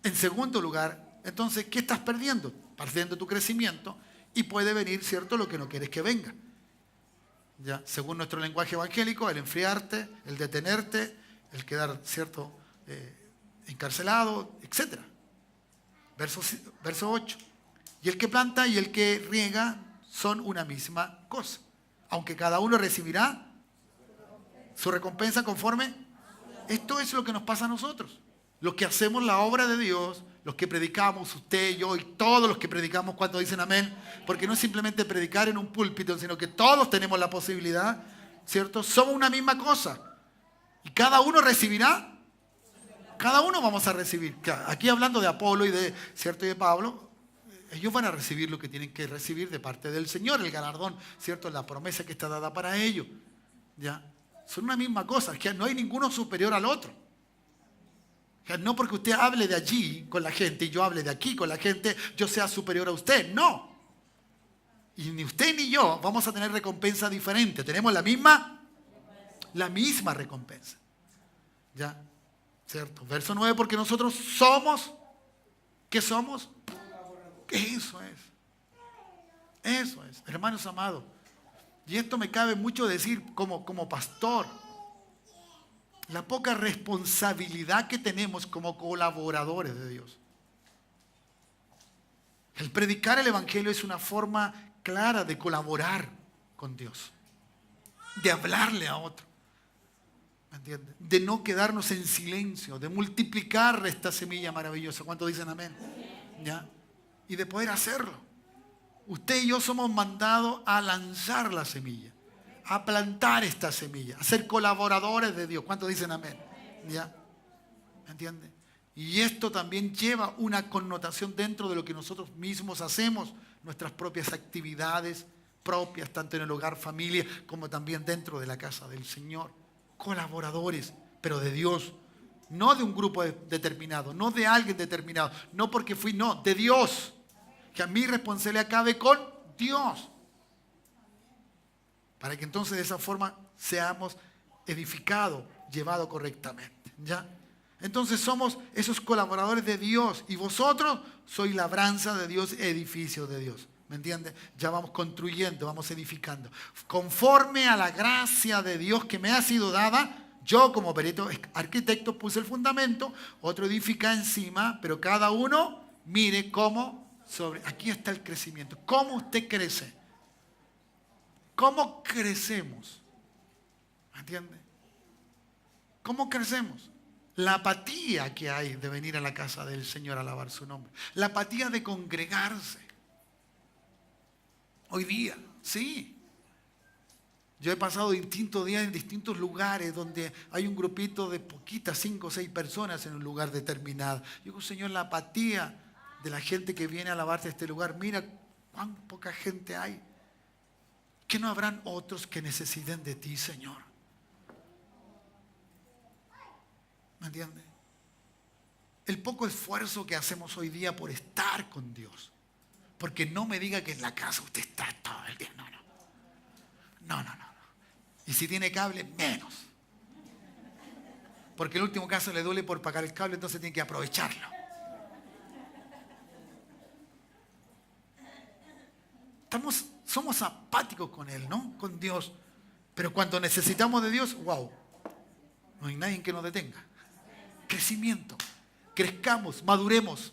S1: en segundo lugar, entonces, ¿qué estás perdiendo? Perdiendo tu crecimiento y puede venir, ¿cierto?, lo que no quieres que venga. ¿Ya? Según nuestro lenguaje evangélico, el enfriarte, el detenerte, el quedar, ¿cierto?, encarcelado, etc. Verso 8. Y el que planta y el que riega son una misma cosa. Aunque cada uno recibirá su recompensa conforme. Esto es lo que nos pasa a nosotros. Los que hacemos la obra de Dios, los que predicamos, usted, yo y todos los que predicamos cuando dicen amén. Porque no es simplemente predicar en un púlpito, sino que todos tenemos la posibilidad, ¿cierto? Somos una misma cosa. Y cada uno recibirá. Cada uno vamos a recibir. Aquí hablando de Apolo y de, ¿cierto?, y de Pablo, ellos van a recibir lo que tienen que recibir de parte del Señor, el galardón, ¿cierto?, la promesa que está dada para ellos. ¿Ya? Son una misma cosa, que no hay ninguno superior al otro. Que no porque usted hable de allí con la gente y yo hable de aquí con la gente, yo sea superior a usted. No. Y ni usted ni yo vamos a tener recompensa diferente. Tenemos la misma recompensa. ¿Ya? ¿Cierto? Verso 9, porque nosotros somos, ¿qué somos? Eso es, hermanos amados. Y esto me cabe mucho decir como pastor. La poca responsabilidad que tenemos como colaboradores de Dios. El predicar el Evangelio es una forma clara de colaborar con Dios. De hablarle a otro. ¿Me entiendes? De no quedarnos en silencio, de multiplicar esta semilla maravillosa. ¿Cuántos dicen amén? ¿Ya? Y de poder hacerlo. Usted y yo somos mandados a lanzar la semilla, a plantar esta semilla, a ser colaboradores de Dios. ¿Cuántos dicen amén? ¿Ya? ¿Me entiende? Y esto también lleva una connotación dentro de lo que nosotros mismos hacemos, nuestras propias actividades propias, tanto en el hogar, familia, como también dentro de la casa del Señor. Colaboradores, pero de Dios, no de un grupo determinado, no de alguien determinado, no porque no, de Dios. Que a mi responsabilidad acabe con Dios. Para que entonces de esa forma seamos edificados, llevados correctamente. ¿Ya? Entonces somos esos colaboradores de Dios y vosotros sois labranza de Dios, edificio de Dios. ¿Me entiendes? Ya vamos construyendo, vamos edificando. Conforme a la gracia de Dios que me ha sido dada, yo como perito arquitecto puse el fundamento, otro edifica encima, pero cada uno mire cómo aquí está el crecimiento. ¿Cómo usted crece? ¿Cómo crecemos? ¿Me entiende? ¿Cómo crecemos? La apatía que hay de venir a la casa del Señor a alabar su nombre. La apatía de congregarse. Hoy día, sí. Yo he pasado distintos días en distintos lugares donde hay un grupito de poquitas, 5 o 6 personas en un lugar determinado. Yo digo, Señor, la apatía de la gente que viene a alabarte a este lugar. Mira cuán poca gente hay. Que no habrán otros que necesiten de ti, Señor. ¿Me entiendes? El poco esfuerzo que hacemos hoy día por estar con Dios. Porque no me diga que en la casa usted está todo el día. No. Y si tiene cable, menos. Porque en el último caso le duele por pagar el cable, entonces tiene que aprovecharlo. Somos apáticos con Él, ¿no? Con Dios. Pero cuando necesitamos de Dios, wow, no hay nadie que nos detenga. Crecimiento. Crezcamos, maduremos.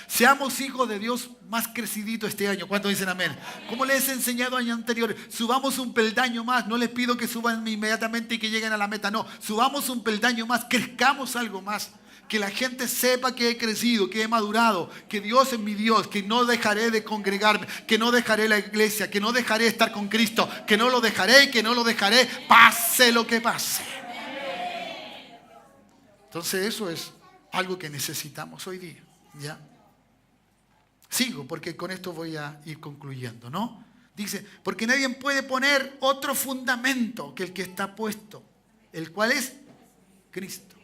S1: Seamos hijos de Dios más creciditos este año. ¿Cuántos dicen amén? Como les he enseñado años anteriores, subamos un peldaño más. No les pido que suban inmediatamente y que lleguen a la meta. No, subamos un peldaño más, crezcamos algo más. Que la gente sepa que he crecido, que he madurado, que Dios es mi Dios, que no dejaré de congregarme, que no dejaré la iglesia, que no dejaré de estar con Cristo, que no lo dejaré y que no lo dejaré, pase lo que pase. Entonces eso es algo que necesitamos hoy día. ¿Ya? Sigo porque con esto voy a ir concluyendo, ¿no? Dice, porque nadie puede poner otro fundamento que el que está puesto, el cual es Cristo.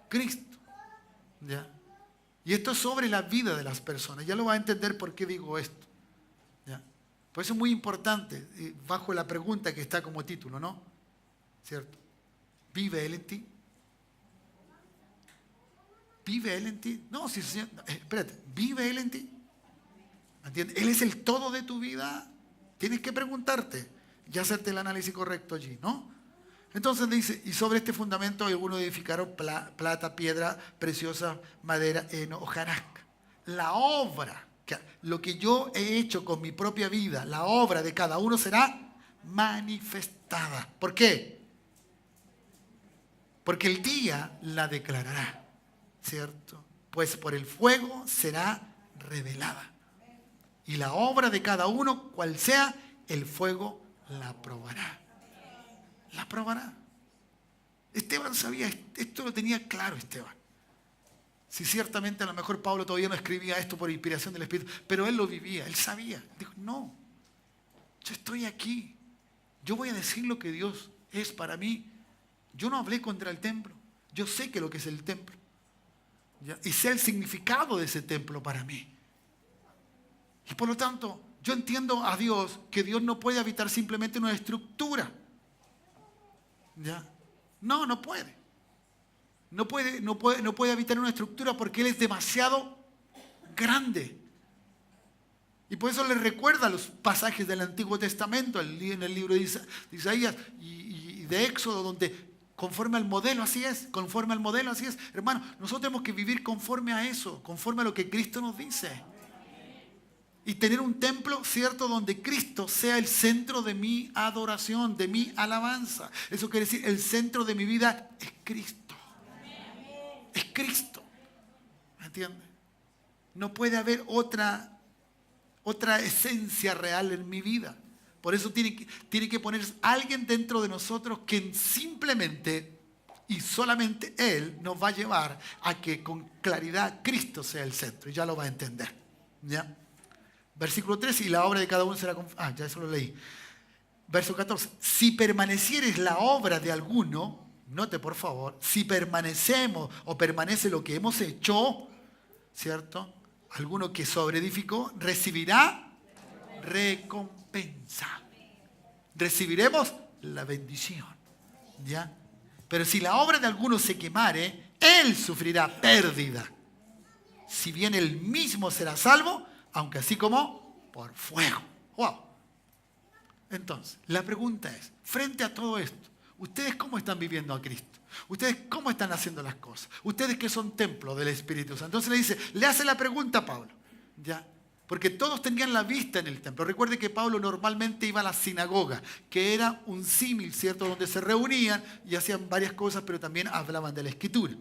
S1: Cristo. ¿Ya? Y esto es sobre la vida de las personas. Ya lo va a entender por qué digo esto. ¿Ya? Por eso es muy importante, bajo la pregunta que está como título, ¿no? ¿Cierto? ¿Vive Él en ti? ¿Vive Él en ti? No, si Señor, espérate, ¿vive Él en ti? ¿Entiendes? Él es el todo de tu vida. Tienes que preguntarte y hacerte el análisis correcto allí, ¿no? Entonces dice, y sobre este fundamento algunos edificaron plata, piedra preciosa, madera, heno, hojarasca. La obra, lo que yo he hecho con mi propia vida, la obra de cada uno será manifestada. ¿Por qué? Porque el día la declarará, ¿cierto? Pues por el fuego será revelada. Y la obra de cada uno, cual sea, el fuego la probará. La probará. Esteban sabía, esto lo tenía claro Esteban. Si ciertamente a lo mejor Pablo todavía no escribía esto por inspiración del Espíritu, pero él lo vivía, él sabía. Dijo, no, yo estoy aquí. Yo voy a decir lo que Dios es para mí. Yo no hablé contra el templo. Yo sé que lo que es el templo. ¿Ya? Y sé el significado de ese templo para mí. Y por lo tanto, yo entiendo a Dios que Dios no puede habitar simplemente en una estructura. ¿Ya? No, no puede. No puede habitar en una estructura porque Él es demasiado grande. Y por eso le recuerda los pasajes del Antiguo Testamento, en el libro de Isaías y de Éxodo, donde conforme al modelo así es, conforme al modelo así es. Hermano, nosotros tenemos que vivir conforme a eso, conforme a lo que Cristo nos dice. Y tener un templo, ¿cierto?, donde Cristo sea el centro de mi adoración, de mi alabanza. Eso quiere decir, el centro de mi vida es Cristo. Es Cristo. ¿Me entiendes? No puede haber otra esencia real en mi vida. Por eso tiene que ponerse alguien dentro de nosotros que simplemente y solamente Él nos va a llevar a que con claridad Cristo sea el centro. Y ya lo va a entender. ¿Ya? Versículo 13, y la obra de cada uno será... ya eso lo leí. Verso 14, si permanecieres la obra de alguno, note por favor, si permanecemos o permanece lo que hemos hecho, ¿cierto? Alguno que sobreedificó recibirá recompensa. Recibiremos la bendición. ¿Ya? Pero si la obra de alguno se quemare, él sufrirá pérdida. Si bien él mismo será salvo, aunque así como por fuego. ¡Wow! Entonces, la pregunta es, frente a todo esto, ¿ustedes cómo están viviendo a Cristo? ¿Ustedes cómo están haciendo las cosas? ¿Ustedes que son templo del Espíritu Santo? Entonces le hace la pregunta a Pablo, ¿ya? Porque todos tenían la vista en el templo. Recuerde que Pablo normalmente iba a la sinagoga, que era un símil, ¿cierto? Donde se reunían y hacían varias cosas, pero también hablaban de la Escritura,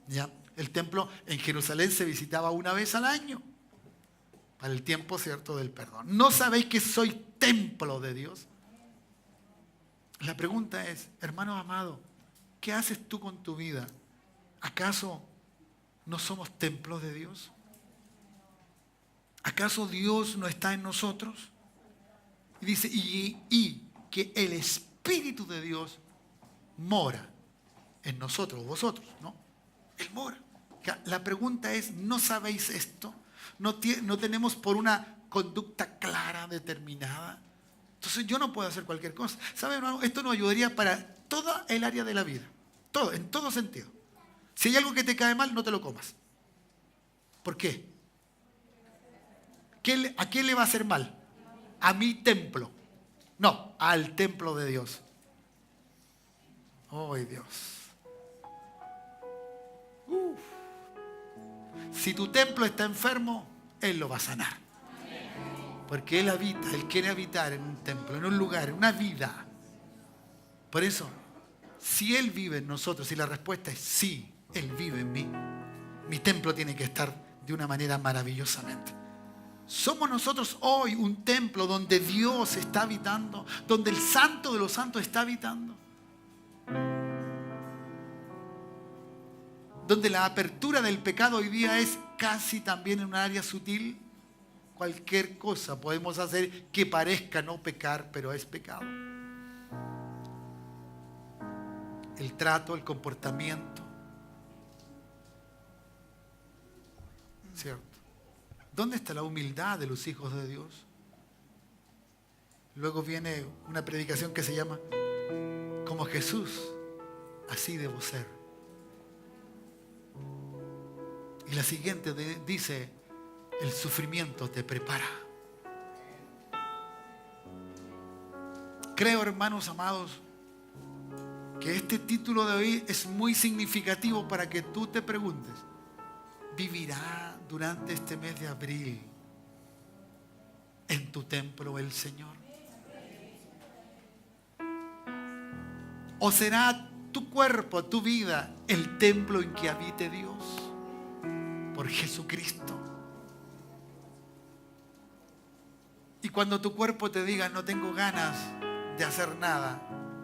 S1: ¿ya? El templo en Jerusalén se visitaba una vez al año, para el tiempo, ¿cierto?, del perdón. ¿No sabéis que soy templo de Dios? La pregunta es, hermano amado, ¿qué haces tú con tu vida? ¿Acaso no somos templos de Dios? ¿Acaso Dios no está en nosotros? Y dice, y que el Espíritu de Dios mora en nosotros, vosotros, ¿no? Él mora. La pregunta es, ¿no sabéis esto? ¿No tenemos por una conducta clara, determinada? Entonces yo no puedo hacer cualquier cosa. ¿Sabe, hermano? Esto nos ayudaría para toda el área de la vida. Todo, en todo sentido. Si hay algo que te cae mal, no te lo comas. ¿Por qué? ¿A quién le va a hacer mal? A mi templo. No, al templo de Dios. ¡Oh, Dios! Uf. Si tu templo está enfermo, Él lo va a sanar. Porque Él habita, Él quiere habitar en un templo, en un lugar, en una vida. Por eso, si Él vive en nosotros, y la respuesta es sí, Él vive en mí, mi templo tiene que estar de una manera maravillosamente. Somos nosotros hoy un templo donde Dios está habitando, donde el Santo de los Santos está habitando. Donde la apertura del pecado hoy día es casi también en un área sutil, cualquier cosa podemos hacer que parezca no pecar, pero es pecado. El trato, el comportamiento. ¿Cierto? ¿Dónde está la humildad de los hijos de Dios? Luego viene una predicación que se llama como Jesús, así debo ser. Y la siguiente dice, el sufrimiento te prepara. Creo, hermanos amados, que este título de hoy es muy significativo para que tú te preguntes, ¿vivirá durante este mes de abril en tu templo el Señor? ¿O será tu cuerpo, tu vida, el templo en que habite Dios por Jesucristo? Y cuando tu cuerpo te diga no tengo ganas de hacer nada,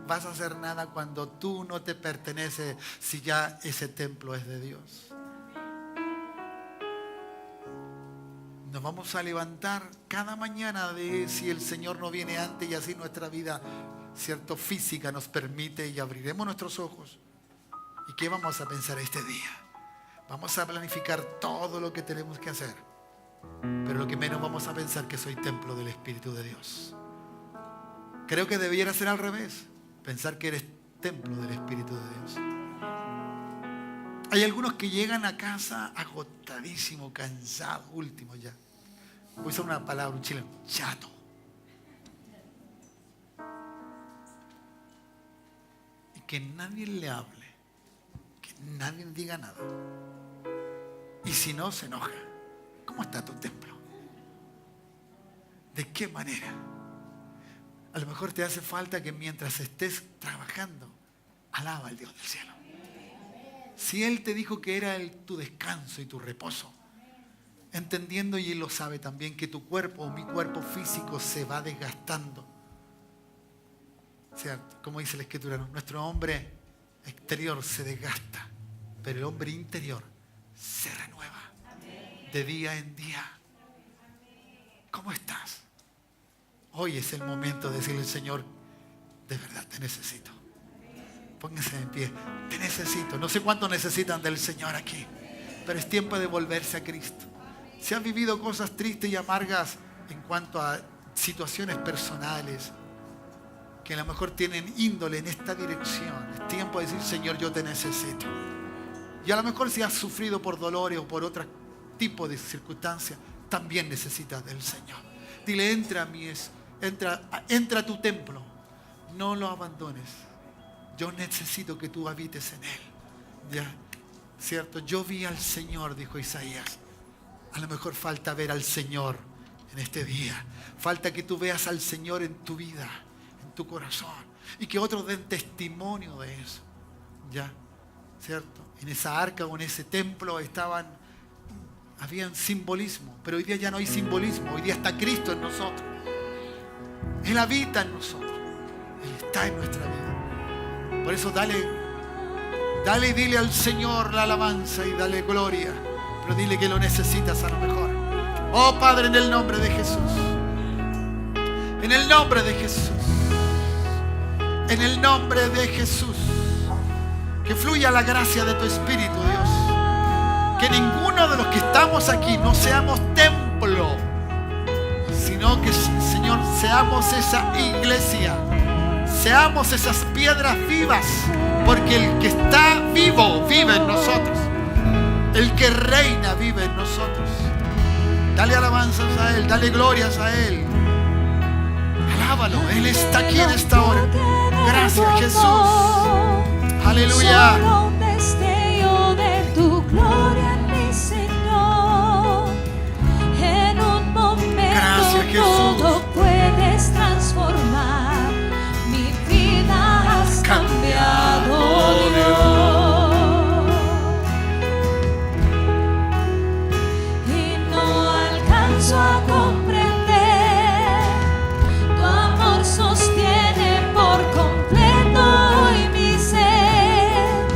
S1: vas a hacer nada cuando tú no te perteneces, si ya ese templo es de Dios. Nos vamos a levantar cada mañana de si el Señor no viene antes y así nuestra vida, cierto, física nos permite, y abriremos nuestros ojos. ¿Y qué vamos a pensar este día? Vamos a planificar todo lo que tenemos que hacer, pero lo que menos vamos a pensar que soy templo del Espíritu de Dios. Creo que debiera ser al revés, pensar que eres templo del Espíritu de Dios. Hay algunos que llegan a casa agotadísimos, cansados, últimos ya. Voy a usar una palabra, un chileno, chato. Y que nadie le hable, que nadie diga nada. Y si no, se enoja. ¿Cómo está tu templo? ¿De qué manera? A lo mejor te hace falta que mientras estés trabajando, alaba al Dios del cielo. Si Él te dijo que era tu descanso y tu reposo, entendiendo, y Él lo sabe también, que tu cuerpo o mi cuerpo físico se va desgastando. ¿Cierto? Como dice la Escritura, nuestro hombre exterior se desgasta, pero el hombre interior se renueva de día en día. ¿Cómo estás? Hoy es el momento de decirle al Señor, de verdad te necesito. Pónganse en pie, te necesito. No sé cuánto necesitan del Señor aquí, pero es tiempo de volverse a Cristo. Si han vivido cosas tristes y amargas en cuanto a situaciones personales que a lo mejor tienen índole en esta dirección, es tiempo de decir, Señor, yo te necesito. Y a lo mejor si has sufrido por dolores o por otro tipo de circunstancias, también necesitas del Señor. Dile, entra a tu templo, no lo abandones. Yo necesito que tú habites en él. ¿Ya? ¿Cierto? Yo vi al Señor, dijo Isaías. A lo mejor falta ver al Señor en este día. Falta que tú veas al Señor en tu vida, en tu corazón. Y que otros den testimonio de eso. ¿Ya? ¿Cierto? En esa arca o en ese templo habían simbolismo. Pero hoy día ya no hay simbolismo. Hoy día está Cristo en nosotros. Él habita en nosotros. Él está en nuestra vida. Por eso dale y dile al Señor la alabanza y dale gloria. Pero dile que lo necesitas a lo mejor. Oh Padre, en el nombre de Jesús. En el nombre de Jesús. En el nombre de Jesús. Que fluya la gracia de tu Espíritu, Dios. Que ninguno de los que estamos aquí no seamos templo, sino que, Señor, seamos esa iglesia. Seamos esas piedras vivas, porque el que está vivo vive en nosotros. El que reina vive en nosotros. Dale alabanzas a Él, dale glorias a Él. Alábalo, Él está aquí en esta hora. Gracias, Jesús. Aleluya.
S3: Solo un destello de tu gloria en mi Señor. En un momento
S1: Gracias, Jesús.
S3: todo puedes transformar. Mi vida has cambiado, Dios. Y no alcanzo a comprender. Tu amor sostiene por completo hoy mi ser.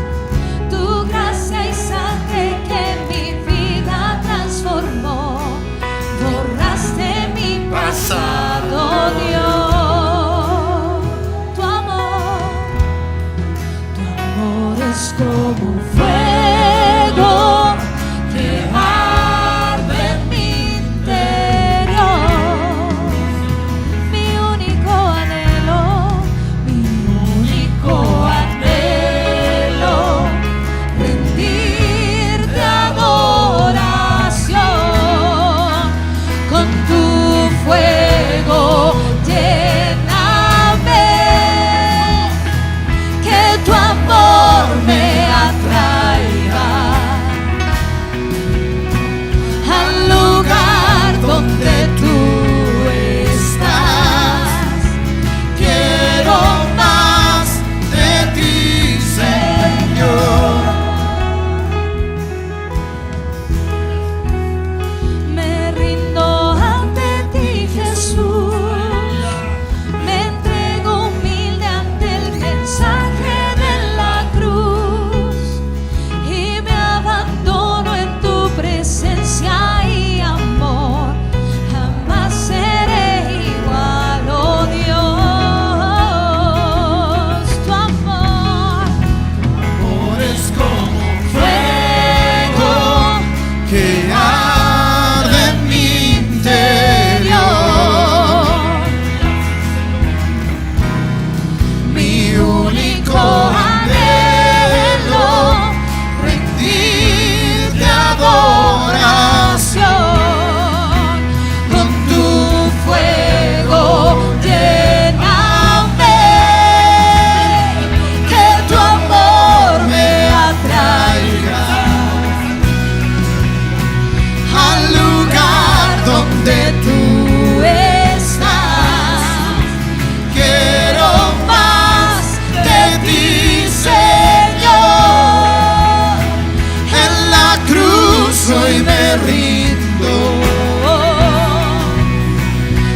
S1: hoy me rindo.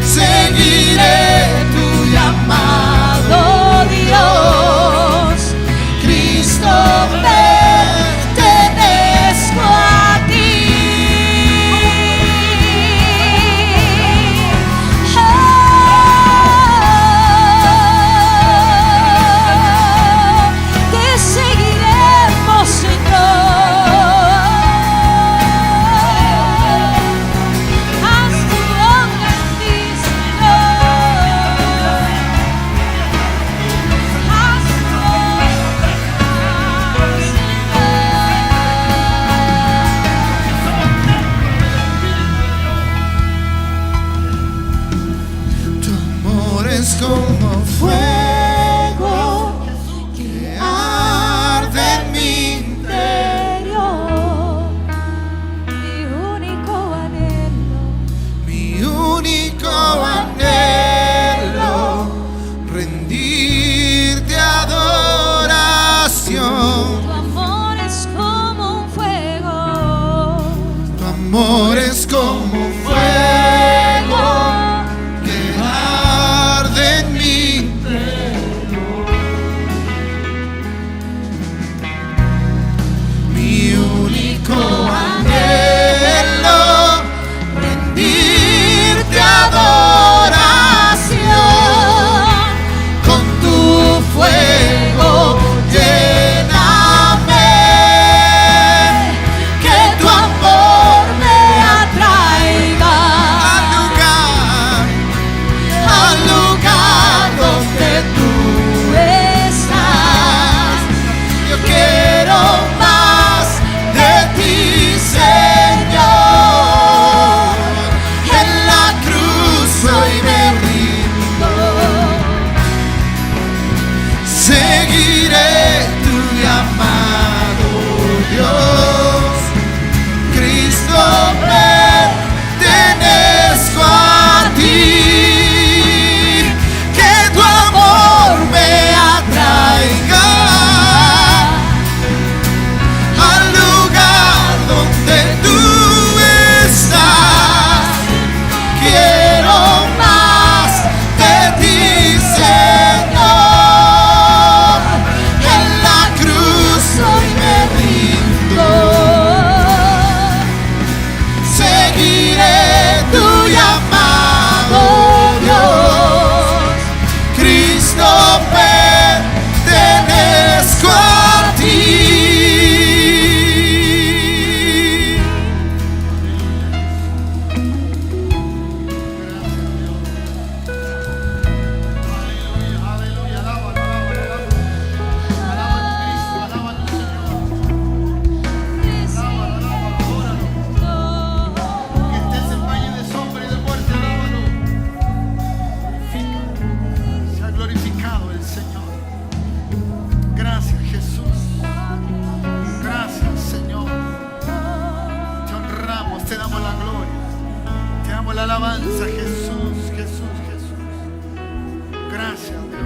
S1: Seguiré tu llamado,
S3: Dios, Cristo, pertenezco a ti. Te seguiremos, Señor. Haz tu obra en mí, Señor. Haz tu obra,
S1: tu amor es como fuego que arde en mi
S3: interior, mi único anhelo,
S1: mi único anhelo, rendirte adoración.
S3: tu amor es como un fuego,
S1: Tu amor es como fuego que arde en mi interior. Mi único anhelo, rendirte adoración. Con tu fuego lléname,
S3: que tu amor me atraiga
S1: al lugar donde tú
S3: estás.
S1: yo quiero más de ti, Señor. En la cruz hoy me rindo. Seguiré tu llamado, Dios. Cristo, pertenezco a ti. Que tu amor me atraiga al lugar donde tú estás. Quiero más de ti, Señor. En la cruz hoy me rindo. Seguiré tu llamado, Dios. Cristo, pertenezco a ti. Estés en valle de sombra y de muerte, alábalo. Se ha glorificado el Señor. Gracias, Jesús. Gracias, Señor. Te honramos, te damos la gloria. Te damos la alabanza, Jesús, Jesús, Jesús. Gracias, Dios.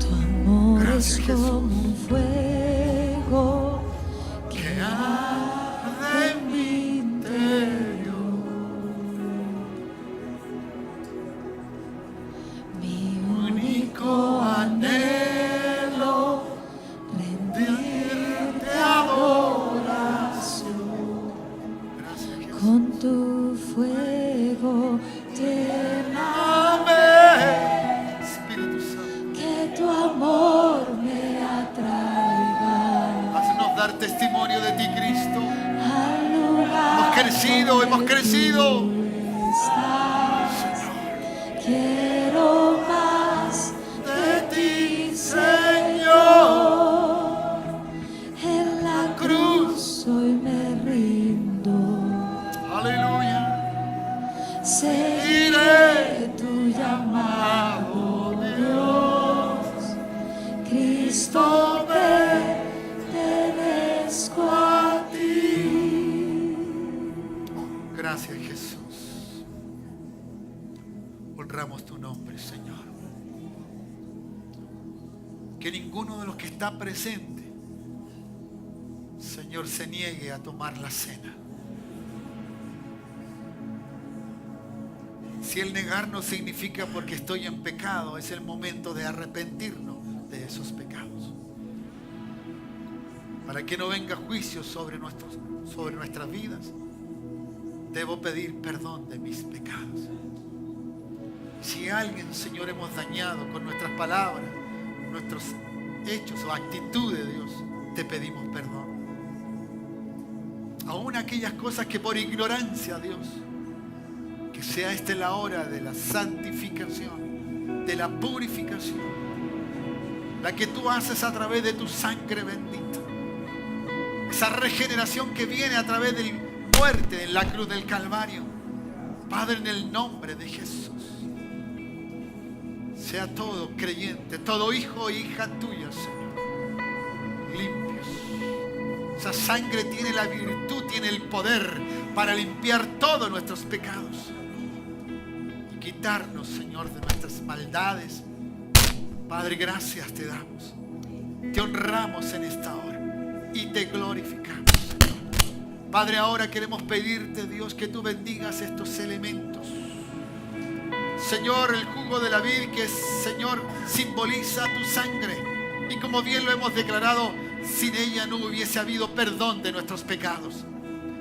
S3: Tu amor
S1: Gracias,
S3: es
S1: Jesús.
S3: como un fuego
S1: Que arde en mi interior.
S3: mi
S1: Único anhelo, rendirte adoración. Gracias, Jesús.
S3: con tu fuego lléname,
S1: Amén. Espíritu Santo,
S3: que tu amor me atraiga
S1: haznos dar testimonio de ti, Cristo.
S3: al lugar
S1: Hemos crecido.
S3: donde estás. Quiero más
S1: De ti, Señor.
S3: en la cruz hoy me rindo.
S1: Aleluya.
S3: Seguiré tu llamado, Dios. Cristo, pertenezco a ti.
S1: Gracias, Jesús. Honramos tu nombre, Señor. Que ninguno de los que está presente, Señor, se niegue a tomar la cena. Si el negarnos significa porque estoy en pecado, es el momento de arrepentirnos de esos pecados. Para que no venga juicio sobre nuestras vidas, debo pedir perdón de mis pecados. Si a alguien, Señor, hemos dañado con nuestras palabras, nuestros hechos o actitudes, Dios, te pedimos perdón. Aún aquellas cosas que por ignorancia, Dios, que sea esta la hora de la santificación, de la purificación, la que tú haces a través de tu sangre bendita. Esa regeneración que viene a través de la muerte en la cruz del Calvario. Padre, en el nombre de Jesús, sea todo creyente, todo hijo e hija tuya, Señor, limpios. Esa sangre tiene la virtud, tiene el poder para limpiar todos nuestros pecados y quitarnos, Señor, de nuestras maldades. Padre, gracias te damos. Te honramos en esta hora y te glorificamos, Señor. Padre, ahora queremos pedirte, Dios, que tú bendigas estos elementos. Señor, el jugo de la vid que, Señor, simboliza tu sangre. Y como bien lo hemos declarado, sin ella no hubiese habido perdón de nuestros pecados.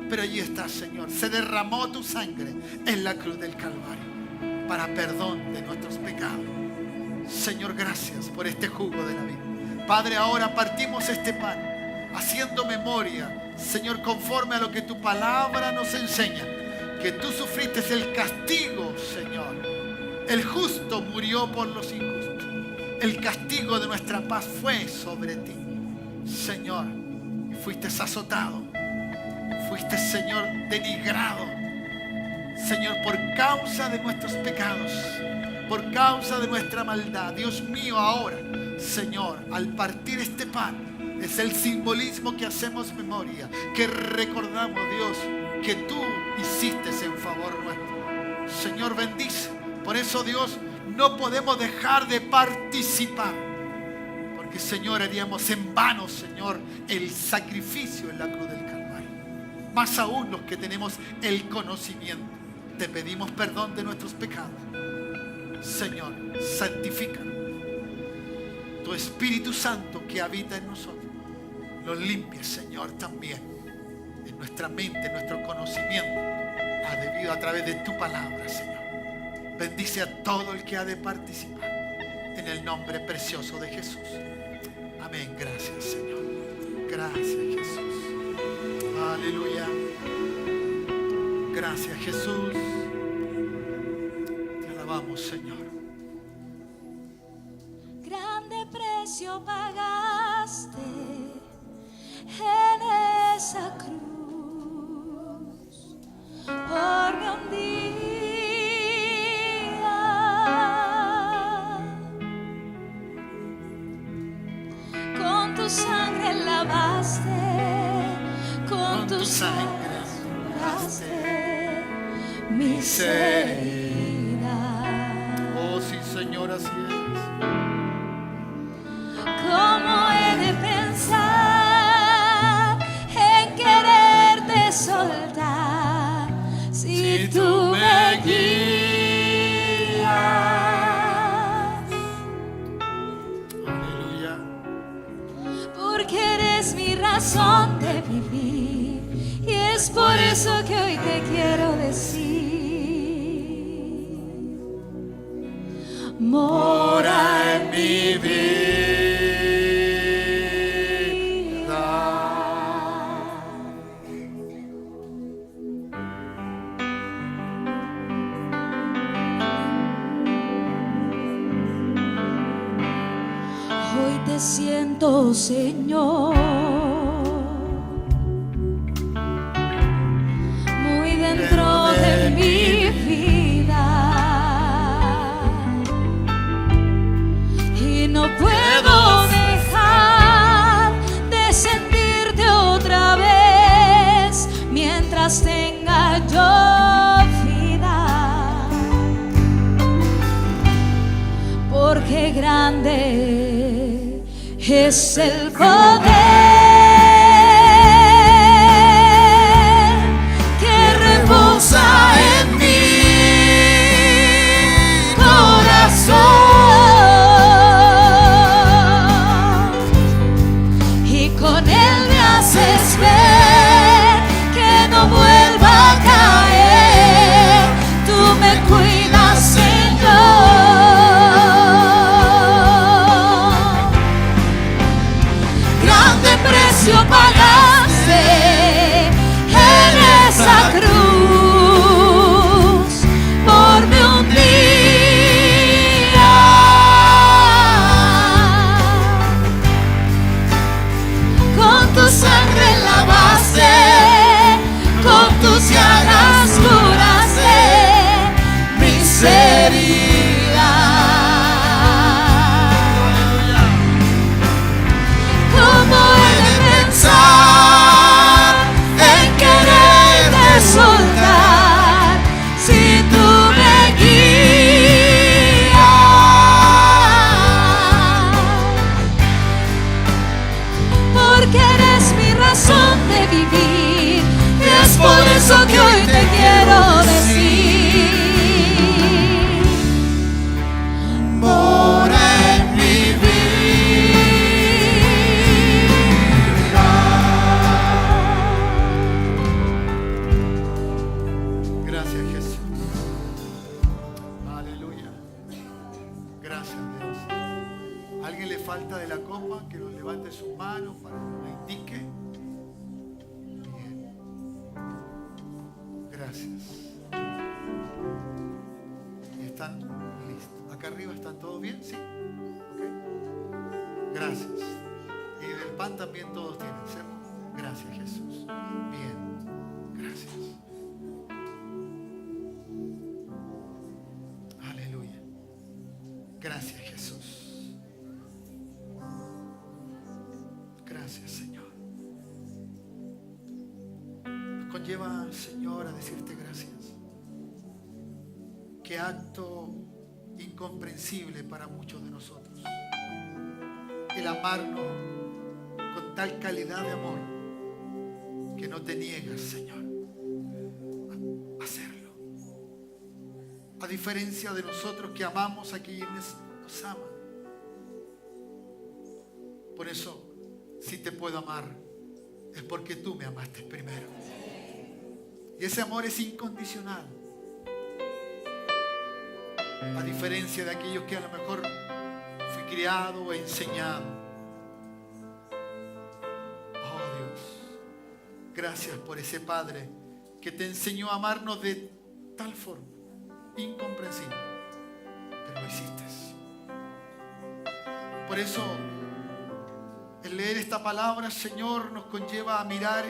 S1: Pero allí está, Señor. Se derramó tu sangre en la cruz del Calvario para perdón de nuestros pecados. Señor, gracias por este jugo de la vid. Padre, ahora partimos este pan haciendo memoria, Señor, conforme a lo que tu palabra nos enseña. Que tú sufriste el castigo, Señor. El justo murió por los injustos. El castigo de nuestra paz fue sobre ti, Señor. Fuiste azotado. Fuiste, Señor, denigrado. Señor, por causa de nuestros pecados, por causa de nuestra maldad. Dios mío, ahora, Señor, al partir este pan, es el simbolismo que hacemos memoria, que recordamos, Dios, que tú hiciste en favor nuestro. Señor, bendice. Por eso, Dios, no podemos dejar de participar. Porque, Señor, haríamos en vano, Señor, el sacrificio en la cruz del Calvario. Más aún los que tenemos el conocimiento. Te pedimos perdón de nuestros pecados. Señor, santifícanos. Tu Espíritu Santo que habita en nosotros, lo limpie, Señor, también en nuestra mente, en nuestro conocimiento, debido a través de tu palabra, Señor. Bendice a todo el que ha de participar en el nombre precioso de Jesús. Amén. Gracias, Señor. Gracias, Jesús. Aleluya. Gracias, Jesús. Te alabamos, Señor.
S3: Grande precio pagaste en esa cruz por mi un día. Con tu sangre lavaste, con tu sangre curaste mis heridas.
S1: Oh, sí, Señor, así es.
S3: ¿Cómo he de pensar en quererte soltar si tú me guías?
S1: Aleluya.
S3: Porque eres mi razón de vivir y es por eso que hoy te quiero decir: mora en mi vida. Hoy te siento, Señor, muy dentro de mi vida, y no puedo dejar de sentirte otra vez mientras tenga yo vida, porque grande es el poder que reposa en mí. por eso que hoy te quiero decir. Mora en mi vida.
S1: Gracias, Jesús. Aleluya. Gracias, Dios. ¿A alguien le falta de la copa? Que nos levante sus manos para que nos indique. Bien. Gracias. ¿Están listos? ¿Acá arriba están todos bien? ¿Sí? Ok. Gracias. Y del pan también todos tienen, ¿cierto? Gracias, Jesús. Bien. Gracias. Aleluya. Gracias, Jesús. Gracias, Señor. Nos conlleva, Señor, a decirte gracias. Qué acto incomprensible para muchos de nosotros. El amarnos con tal calidad de amor que no te niegas, Señor, a hacerlo. A diferencia de nosotros que amamos a quienes nos aman. Por eso, si te puedo amar, es porque tú me amaste primero. Y ese amor es incondicional. A diferencia de aquellos que a lo mejor fui criado o enseñado. Oh Dios, gracias por ese Padre que te enseñó a amarnos de tal forma, incomprensible, pero lo hiciste. Por eso, el leer esta palabra, Señor, nos conlleva a mirar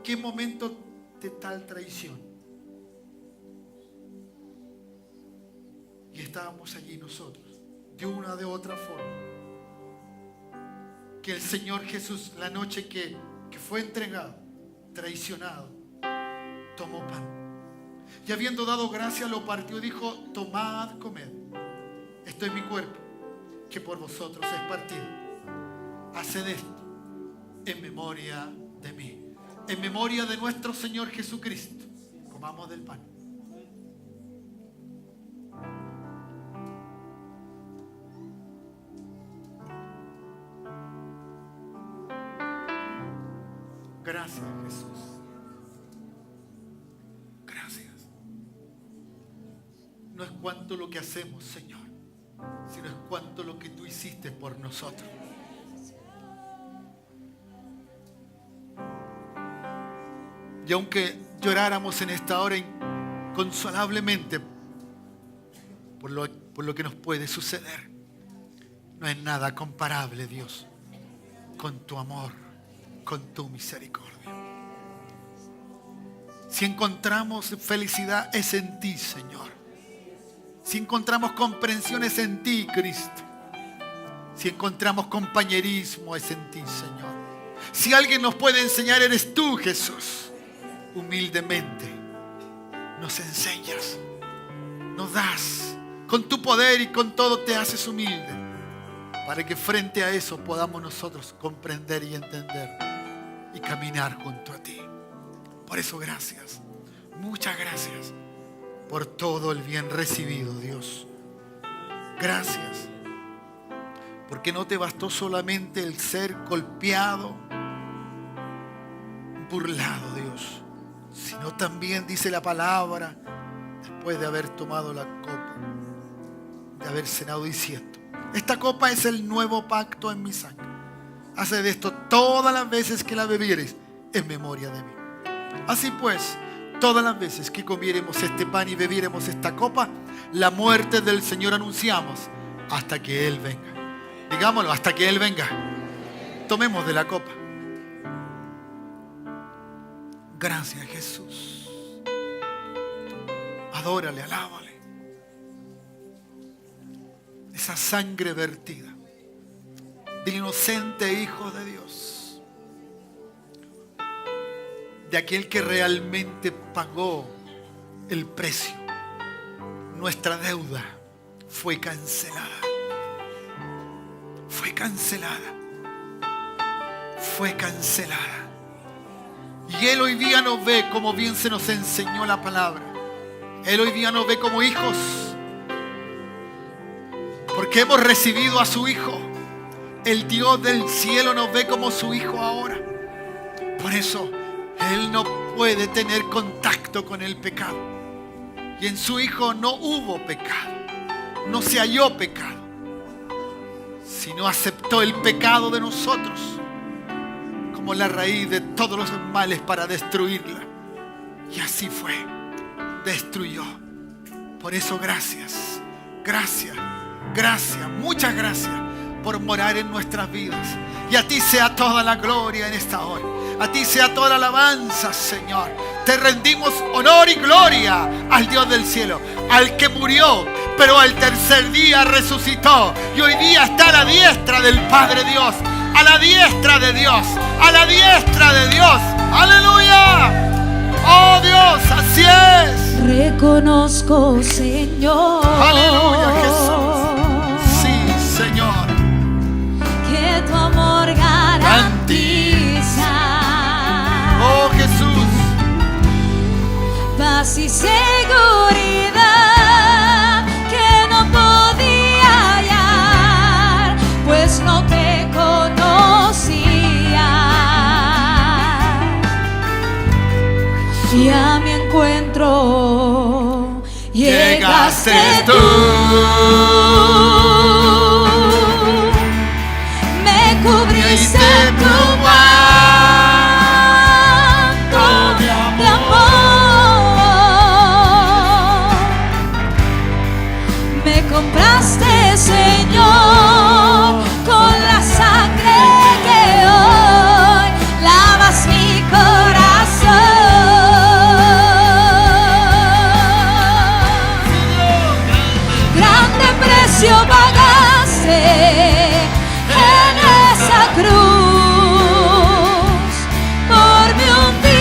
S1: qué momento de tal traición. Y estábamos allí nosotros, de una de otra forma. Que el Señor Jesús, la noche que fue entregado, traicionado, tomó pan. Y habiendo dado gracia, lo partió y dijo: tomad, comed. Esto es mi cuerpo, que por vosotros es partido. Haced esto en memoria de mí. En memoria de nuestro Señor Jesucristo. Comamos del pan. Gracias, Jesús. Gracias. No es cuánto lo que hacemos, Señor, sino es cuánto lo que tú hiciste por nosotros. Y aunque lloráramos en esta hora inconsolablemente por lo que nos puede suceder, no es nada comparable, Dios, con tu amor, con tu misericordia. Si encontramos felicidad, es en ti, Señor. Si encontramos comprensión, es en ti, Cristo. Si encontramos compañerismo, es en ti, Señor. Si alguien nos puede enseñar, eres tú, Jesús. Humildemente nos enseñas, nos das, con tu poder y con todo te haces humilde, para que frente a eso podamos nosotros comprender y entender y caminar junto a ti. Por eso gracias, muchas gracias por todo el bien recibido, Dios. Gracias, porque no te bastó solamente el ser golpeado, burlado, Dios, sino también, dice la palabra, después de haber tomado la copa, de haber cenado diciendo: esta copa es el nuevo pacto en mi sangre. Haced esto todas las veces que la bebiereis en memoria de mí. Así pues, todas las veces que comiéremos este pan y bebiéremos esta copa, la muerte del Señor anunciamos hasta que Él venga. Digámoslo, hasta que Él venga. Tomemos de la copa. Gracias, Jesús. Adórale, alábale. Esa sangre vertida del inocente Hijo de Dios, de aquel que realmente pagó el precio. Nuestra deuda fue cancelada. Fue cancelada. Fue cancelada. Y Él hoy día nos ve como bien se nos enseñó la palabra. Él hoy día nos ve como hijos, porque hemos recibido a su Hijo. El Dios del cielo nos ve como su Hijo ahora. Por eso Él no puede tener contacto con el pecado. Y en su Hijo no hubo pecado, no se halló pecado, sino aceptó el pecado de nosotros como la raíz de todos los males para destruirla. Y así fue, destruyó. Por eso gracias, gracias, gracias, muchas gracias por morar en nuestras vidas. Y a ti sea toda la gloria en esta hora. A ti sea toda la alabanza, Señor. Te rendimos honor y gloria al Dios del cielo, al que murió, pero al tercer día resucitó. Y hoy día está a la diestra del Padre Dios. A la diestra de Dios. A la diestra de Dios. ¡Aleluya! ¡Oh Dios! Así es.
S3: Reconozco, Señor.
S1: ¡Aleluya, Jesús! Sí, Señor.
S3: Que tu amor garantiza
S1: ¡Oh Jesús!
S3: paz y seguridad que no podía hallar, pues no te conocía. Y a mi encuentro llegaste tú. Me cubriste tu manto de amor. Me compraste, Señor, con la sangre que hoy lavas mi corazón. Grande precio pagaste en esa cruz por mí un día.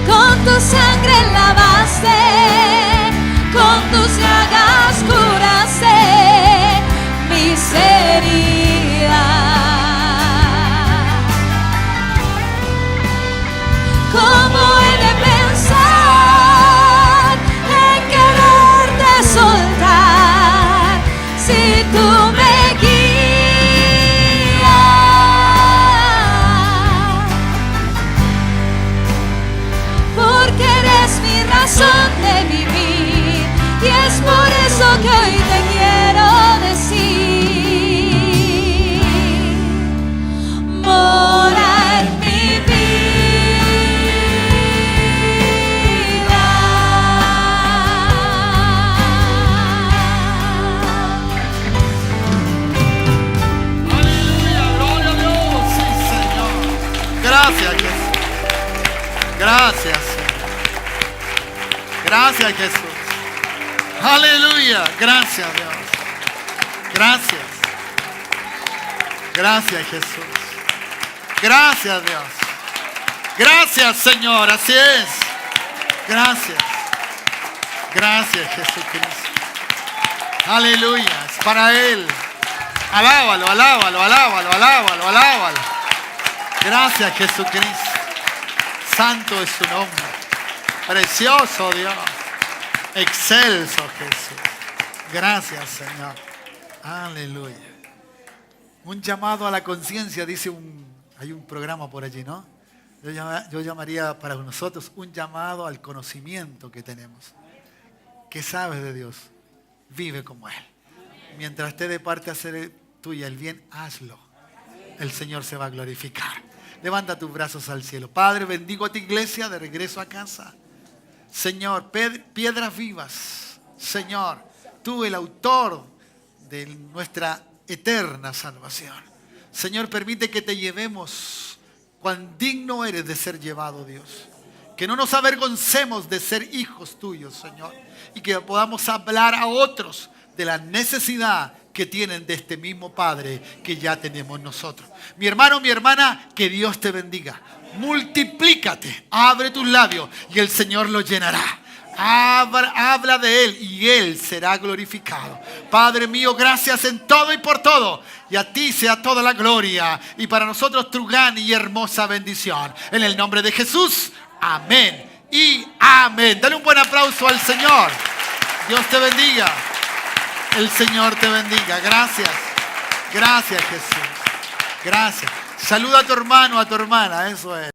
S3: Con tu sangre lavaste, con tus llagas curaste mis heridas. ¿Cómo he de pensar en quererte soltar si tú me guías? Porque eres mi razón de vivir y es por eso que hoy te quiero decir: mora en mi
S1: Gracias, Jesús. Gracias, Señor. Gracias, Jesús. Aleluya. Gracias, Dios. Gracias. Gracias, Jesús. Gracias, Dios. Gracias, Señor. Así es. Gracias. Gracias, Jesucristo. Aleluya. Es para Él. Alábalo, alábalo, alábalo, alábalo, alábalo. Gracias, Jesucristo. Santo es su nombre. Precioso Dios. Excelso Jesús. Gracias, Señor. Aleluya. Un llamado a la conciencia, dice hay un programa por allí, ¿no? Yo llamaría para nosotros un llamado al conocimiento que tenemos. ¿Qué sabes de Dios? Vive como Él. Mientras esté de parte a hacer tuya el bien, hazlo. El Señor se va a glorificar. Levanta tus brazos al cielo. Padre, bendigo a tu iglesia de regreso a casa. Señor, piedras vivas. Señor, tú el autor de nuestra eterna salvación. Señor, permite que te llevemos. Cuán digno eres de ser llevado, Dios. Que no nos avergoncemos de ser hijos tuyos, Señor. Y que podamos hablar a otros de la necesidad que tienen de este mismo Padre que ya tenemos nosotros. Mi hermano, mi hermana, que Dios te bendiga. Multiplícate, abre tus labios y el Señor los llenará. Habla de Él y Él será glorificado. Padre mío, gracias en todo y por todo. Y a ti sea toda la gloria. Y para nosotros tu gran y hermosa bendición. En el nombre de Jesús. Amén y amén. Dale un buen aplauso al Señor. Dios te bendiga. El Señor te bendiga. Gracias. Gracias, Jesús. Gracias. Saluda a tu hermano, a tu hermana. Eso es.